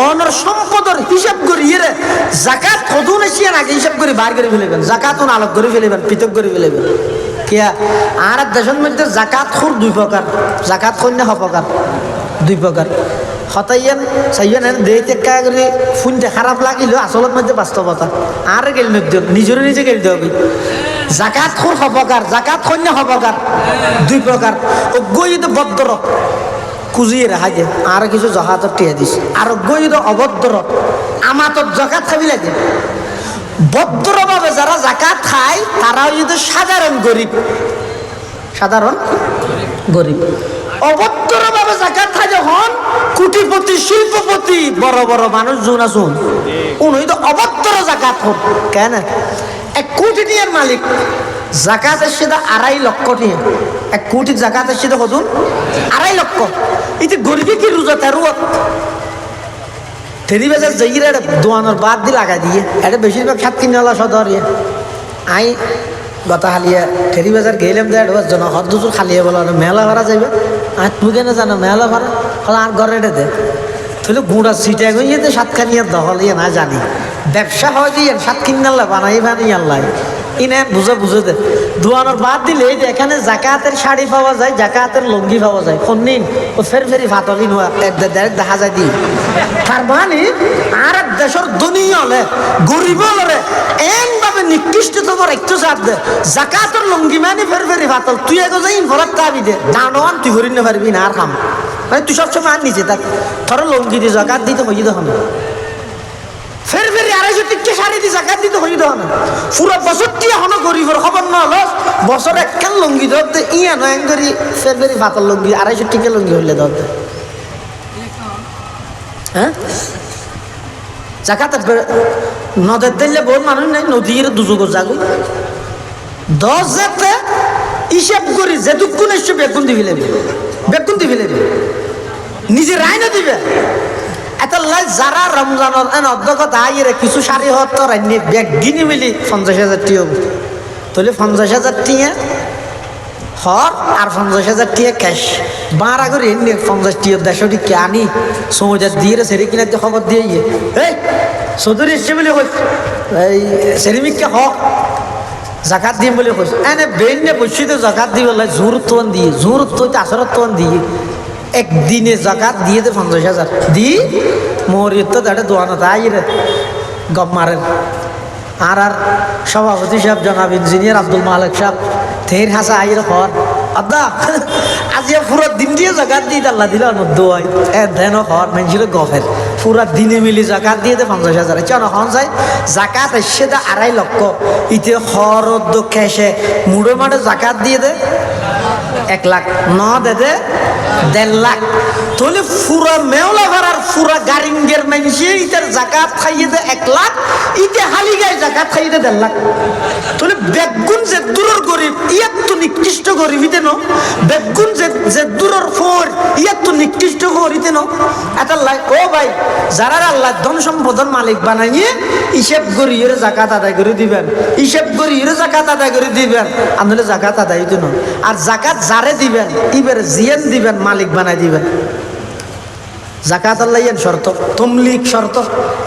অনর সম্পদের হিসাব করি রে জাকাত কদুন এসিয়ান আগে হিসাব করে বাইর করে ফেলেবেন, জাকাতুন আলোক করে ফেলেবেন, পৃথক করে ফেলেবেন। কিয়া আর দেশের মধ্যে জাকাত খুর 2 প্রকার, জাকাত কন্যা হপকার 2 প্রকার হতাইয়ান চাইয়ান দেইতে কাগরে ফুনতে খারাপ লাগিল আসলত মধ্যে বাস্তবতা আর গেল নিজের নিজে গেল দেবে। জাকাত খোর হপকার জাকাত কন্যা হপকার 2 প্রকার অজ্ঞইত বদ্র কুজিয়ে রেখা দে আর কিছু জহাতর টিয়া দিস আর অজ্ঞইত অভদ্র আমাতর জাকাত খাবি লাগে। ভদ্রভাবে যারা জাকাত খায় তারা হইতে সাধারণ গরিব, সাধারণ গরিব। অভদ্রভাবে জাকাত খাই যখন কোটিপতি শিল্পপতি বড় বড় মানুষ জুন আসুন উনি তো অভদ্র জাকাত হন কেন 1 কোটি টিয়ার মালিক জাকাতের সেটা 2.5 লক্ষ টিয়া 1 কোটি জাকাতের সেটা হতুন 2.5 লক্ষ এতে গরিবে কি রোজা তেরুয়া তেরি বেজার যাইয়ে দোয়ানোর বাদ দিয়ে লাগাই দিয়ে এটা বেশিরভাগ 7 কিনালা সদরিয়ে আই গতা হালিয়া ঠেরি বাজার গেলাম দেয় জন হরদুজুর খালিয়ে বলো মেলা ভাড়া যাইবে আর তুই কেন জানো মেলা ভাড়া আর ঘরে এটা দে তাহলে গুঁড়া সিটে গিয়ে 7 খানিয়ার দখল ইয়ে না জানি ব্যবসা হয় দিয়ে 7 কিনাল্লা বানাই আল্লাহ ইনে বুঝে দে দোয়ানোর বাদ দিলে এই যে এখানে জাকাতের শাড়ি পাওয়া যায় জাকাতের লুঙ্গি পাওয়া যায় ফন্নিন ও ফেরি ফাতলি নোয়া দেখা যায় দি তার মানে আর এক দেশের দুনিয়া হলে গরিব হলে এমভাবে নিকৃষ্ট তোমার একটু সাথ দে জাকাতের লুঙ্গি মানে ফেরি ফাতল তুই এগো যাই ভরাত তাবি দে দাঁড়ান তুই হরিণ পারবি না আর খাম মানে তুই সবসময় আর নিচে থাক তোর লুঙ্গি দিয়ে জাকাত দিতে হইয়ে তখন ফের 250 টিকা শাড়ি দিয়ে জাকাত দিতে হইয়ে তখন পুরো বছরটি এখনো গরিবের খবর না হলো বছর একখান লুঙ্গি ধরতে ইয়া নয় করি ফের ফাতল লুঙ্গি 250 টিকা লুঙ্গি হইলে ধরতে হ্যাঁ জাকাত নদের দিলে বহুত মানুষ নাই নদীর দুযোগ জাগো 10 যেতে হিসাব করি যে দুঃখুন এসে বেগুন দিবি নিজে রায় না দিবে এত লাই যারা রমজানের অধ্যক্ষ আইরে কিছু শাড়ি হত রান্নি ব্যাগ গিনি মিলি 50,000 টিয়া তাহলে 50,000 টিয়া হর আর 50,000 টিয়া ক্যাশ বাঁড়া করে এনে 50 টিয়া 150 টিকা আনি সময় দিয়ে সেরে কিনা খবর দিয়ে এই চৌধুরী এসছে বলে কই এই সেরিমিককে হক জাকাত দিম বলে কইস এনে বেনে বসে তো জাকাত দিব লাই জোর তোন দিয়ে জোর তো আসরত তোন দিয়ে একদিনে জাকাত দিয়ে দে 50,000 দি মোরিত তো দাঁড়ে দোয়ানো তাই রে গপ মারেন আর সভাপতি সাহেব জনাব ইঞ্জিনিয়ার আব্দুল মালিক সাহেব থের হাসা আইর হর আদা আজি পুরো দিন দিয়ে জাকাত দিয়ে আল্লাহ দিল দোয়াই দেন হর মানুষের গফের পুরা দিনে মিলি জাকাত দিয়ে দে 50,000 কেন হন যায় জাকাত এসে দে 2.5 লক্ষ ইতে হরদ খেসে মুড়ে মাঠে জাকাত দিয়ে দে 1 লাখ ন দে 1.5 লাখ তাহলে পুরা মেওলা ভাড়ার পুরা গারিঙ্গের মানুষে ইতার জাকাত খাইয়ে দে 1 লাখ ইতে হালি গায়ে জাকাত খাইয়ে দে 1.5 লাখ তাহলে বেগুন যে দূরের গরিব ইয়াত তো নিকৃষ্ট গরিব ইতে ন বেগুন যে দূরের ফোর ইয়াত তো নিকৃষ্ট ফোর ইতে ন এটা লাই ও ভাই যারা আল্লাহ ধন সম্পদের মালিক বানাইয়ে হিসেব গরিয়ে জাকাত আদায় করে দিবেন হিসেব গরিয়ে জাকাত আদায় করে দিবেন আনলে জাকাত আদায় হইতো না আর জাকাত যারে দিবেন এবারে জিয়ান দিবেন মালিক বানাই দিবেন জাকাত আল্লাহ ইয়ান শর্ত তমলিক শর্ত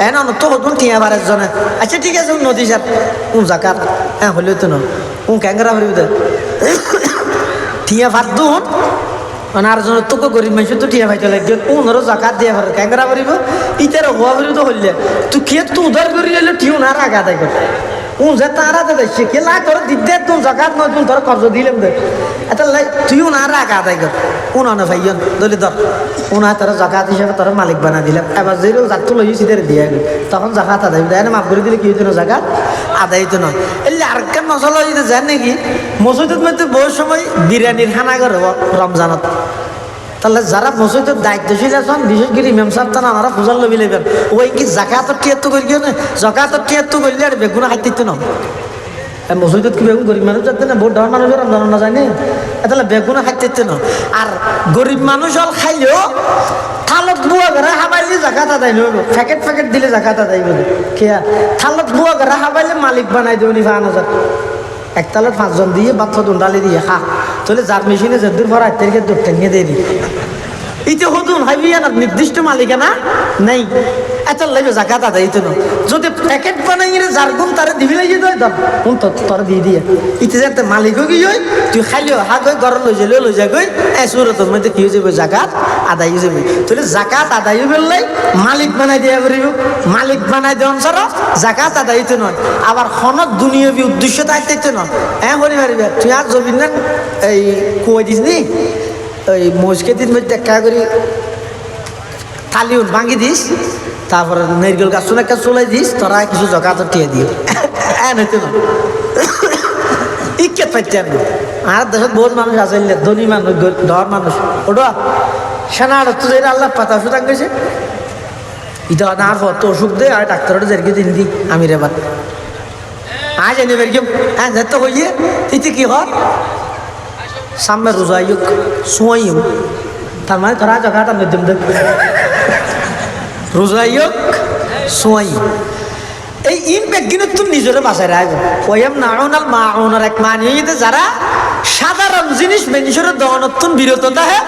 এন তো হতুন টিয়া বারের জনে আচ্ছা ঠিক আছে নদী সার জাকাত হ্যাঁ হলে তো না ক্যাংরা ভরিব টিয়া ভাত দুন মানে আর জন তোকে গরিব মানুষ তো টিয়া ভাইতে লাগবে ওনারও জাকাত দিয়ে পারে ক্যাংরা ভরিব ইতার হওয়া ভরিব তো হইলে তুই খেয়ে তো উধার করি এলে টিউ না রাখা দেয় যে তারা দেখছে কে লাই তোর দিতে তুই জাকাত নয় তুই তোর কর্জ দিলাম দেখ এটা লাই তুইও না রাখা আদায় কর উনানে ভাইয়ন দলি ধর উনা তোর জাকাত হিসাবে তোর মালিক বানা দিলাম এবার যে জাত লই সিদের দিয়ে তখন জাকাত আদায় দেয় না মাফ করে দিলে কি হইতো না জাকাত আদায় তো নয় এলে আরেকটা মশলা যদি জান নাকি মসজিদের মধ্যে বহু সময় বিরিয়ানির খানা করে রমজানত তাহলে যারা মসজিদের দায়িত্বশীল আছেন বিশেষ করে ইমাম সাহেব তারা আমরা পূজার লবি লেবেন ওই কি জাকাতর টিয়াত্তর করি কেউ না জাকাতর টিয়াত্তর করলে আর বেগুনা খাইতে না মসজিদত কি বেগুন গরিব মানুষ যাতে না বহুত ধর মানুষের রমজান না জানি তাহলে বেগুনা খাইতে না আর গরিব মানুষ হল খাইলেও থালত বুয়া ঘরে হাবাইলে জাকাত আদায় লইব প্যাকেট দিলে জাকাত আদায় বলে খেয়া থালত বুয়া ঘরে হাবাইলে মালিক বানাই দেব নি 5,000 একতলার 5 জন দিয়ে বাচ্চা দুন্ডালি দিয়ে খা তাহলে যার মেশিনে যদ্দূর ভরা থেকে দূর টেনে দিয়ে দিই ইতে হতুন হাইবিয়ান নির্দিষ্ট মালিকানা নেই এত লাগবে জাকাত আদায় তো না যদি প্যাকেট বানাই যার গুণ তারা দিবি লাগিয়ে দেয় ধর তোর দিয়ে দিয়ে ইতে যাতে মালিকও কি হয় তুই খাইলেও হা গই ঘর লই যা গই সুরতের মধ্যে কি হয়ে যাবে জাকাত আদায় হয়ে যাবে তাহলে জাকাত আদায় বললে মালিক বানাই দিয়া করিব মালিক বানাই দেওয়ান ছাড়া জাকাত আদায় তো নয় আবার খনত দুনিয়াবি উদ্দেশ্য থাকতে নয় হ্যাঁ বলি পারিবে তুই আর জমিন না এই কই দিস নি ওই মসজিদের মধ্যে একটা করে থালি ভাঙি দিস তারপরে নারকেল গাছ একটা চলাই দিস তোরা কিছু জাকাত টিয়ে দিয়ে এন হইতে না ইকে পাইতে আর দেশত বহুত মানুষ আছে ধনী মানুষ ধর মানুষ ওটা সেনা তো যে আল্লাহ পাতা সুতাং গেছে ইটা না তো অসুখ দে আর ডাক্তারটা যেরকে দিন দি আমি রে বাদ আজ এনে বের কেউ হ্যাঁ যেতে হইয়ে তিথি কি হর সামনে রোজাইক সোয়াই তার মানে ধরা জায়গাটা মধ্যম দেখ রোজাইক সোয়াই এই ইম্প্যাক্ট কিন্তু তুমি নিজের বাসায় রাখবো ওয়াম নাউনাল মাউনার এক মানে যারা সাধারণ জিনিস মানুষের দহনত্তন বিরত থাকে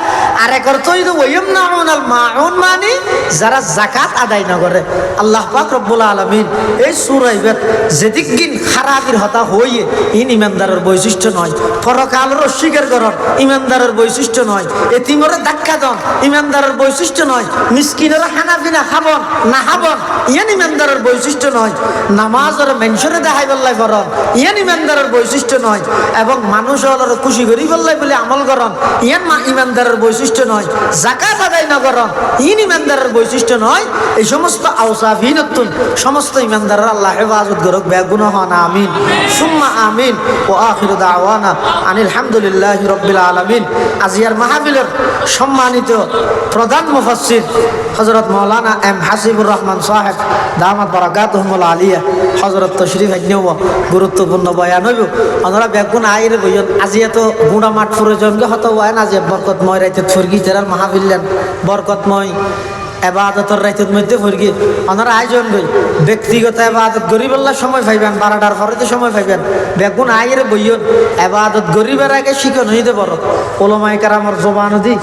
আর এক অর্থ হইতো ওয়াম নাউনাল মাউন মানে যারা জাকাত আদায় না করে আল্লাহ পাক রব্বুল আলামিন এই সূরা ইবাদ যেদিক দিন খারাপের হতা হইয়ে ইন ইমানদারের বৈশিষ্ট্য নয় পরকালের অস্বীকার করন ইমানদারের বৈশিষ্ট্য নয় এতিমের ধাক্কা দন ইমানদারের বৈশিষ্ট্য নয় মিসকিনের খানাপিনা খাবন না খাবন ইয়ান ইমানদারের বৈশিষ্ট্য নয় নামাজের মেনশনে দেখাই বললাই করন ইয়ান ইমানদারের বৈশিষ্ট্য নয় এবং মানুষ হলের খুশি করি বললাই বলে আমল করন ইয়ান ইমানদারের বৈশিষ্ট্য নয় জাকাত আদায় না করন ইন ইমানদারের বৈশিষ্ট্য নয় এই সমস্ত আওসাফিনতুন সমস্ত ইমানদারের আল্লাহ হেফাজত করুক বেগুনাহ হন আমিন সুম্মা আমিন ও আখিরু দাওয়ানা আনিল হামদুলিল্লাহি রাব্বিল আলামিন আজিয়ার মাহফিলের সম্মানিত প্রধান মুফাসসির হযরত মাওলানা এম হাসিবুর রহমান সাহেব দামাত বারাকাতুহুল আলিয়া হযরত তশরিফ আইনেও গুরুত্বপূর্ণ বয়ান হইব আমরা বেগুন আইরে বইন আজিয়া তো গুড়া মাঠ প্রয়োজনকে হতো ওয়ান আজি বরকতময় রাইতে ফরগি তেরার মাহফিলেন বরকতময় এবাদতের রাইতের মধ্যে ফরগি ওনারা আয়োজন করি ব্যক্তিগত এবাদত গরিবের সময় পাইবেন 12টার পরে সময় পাইবেন বেগুন আইরে বইন এবাদত গরিবের আগে শিখন হইতে বড় ওলামায়ে কেরামের জবান দি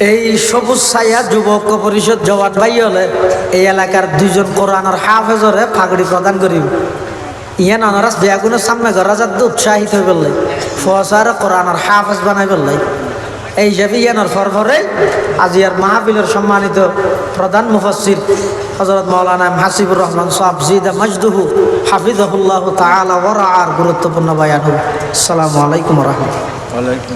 এই সবুজ ছায়া যুবক পরিষদ জওয়ান ভাই হলে এই এলাকার 2 জন কোরআনের হাফেজরে পাগড়ি প্রদান করিব ইয়ান অনারাস বেগুনের সামনে ঘরা যাতে উৎসাহিত হয়ে বললে ফসার কোরআনের হাফেজ বানাই বললাই এই হিসাবে ইয়ানোর ফরফরে আজিয়ার মাহফিলের সম্মানিত প্রধান মুফাসসির হযরত মাওলানা হাসিবুর রহমান সাহেব জিদা মজদুহু হাফিজাহুল্লাহ তাআলা ওয়া রাআর গুরুত্বপূর্ণ বয়ান। আসসালামু আলাইকুম ওয়া রাহমাতুল্লাহ।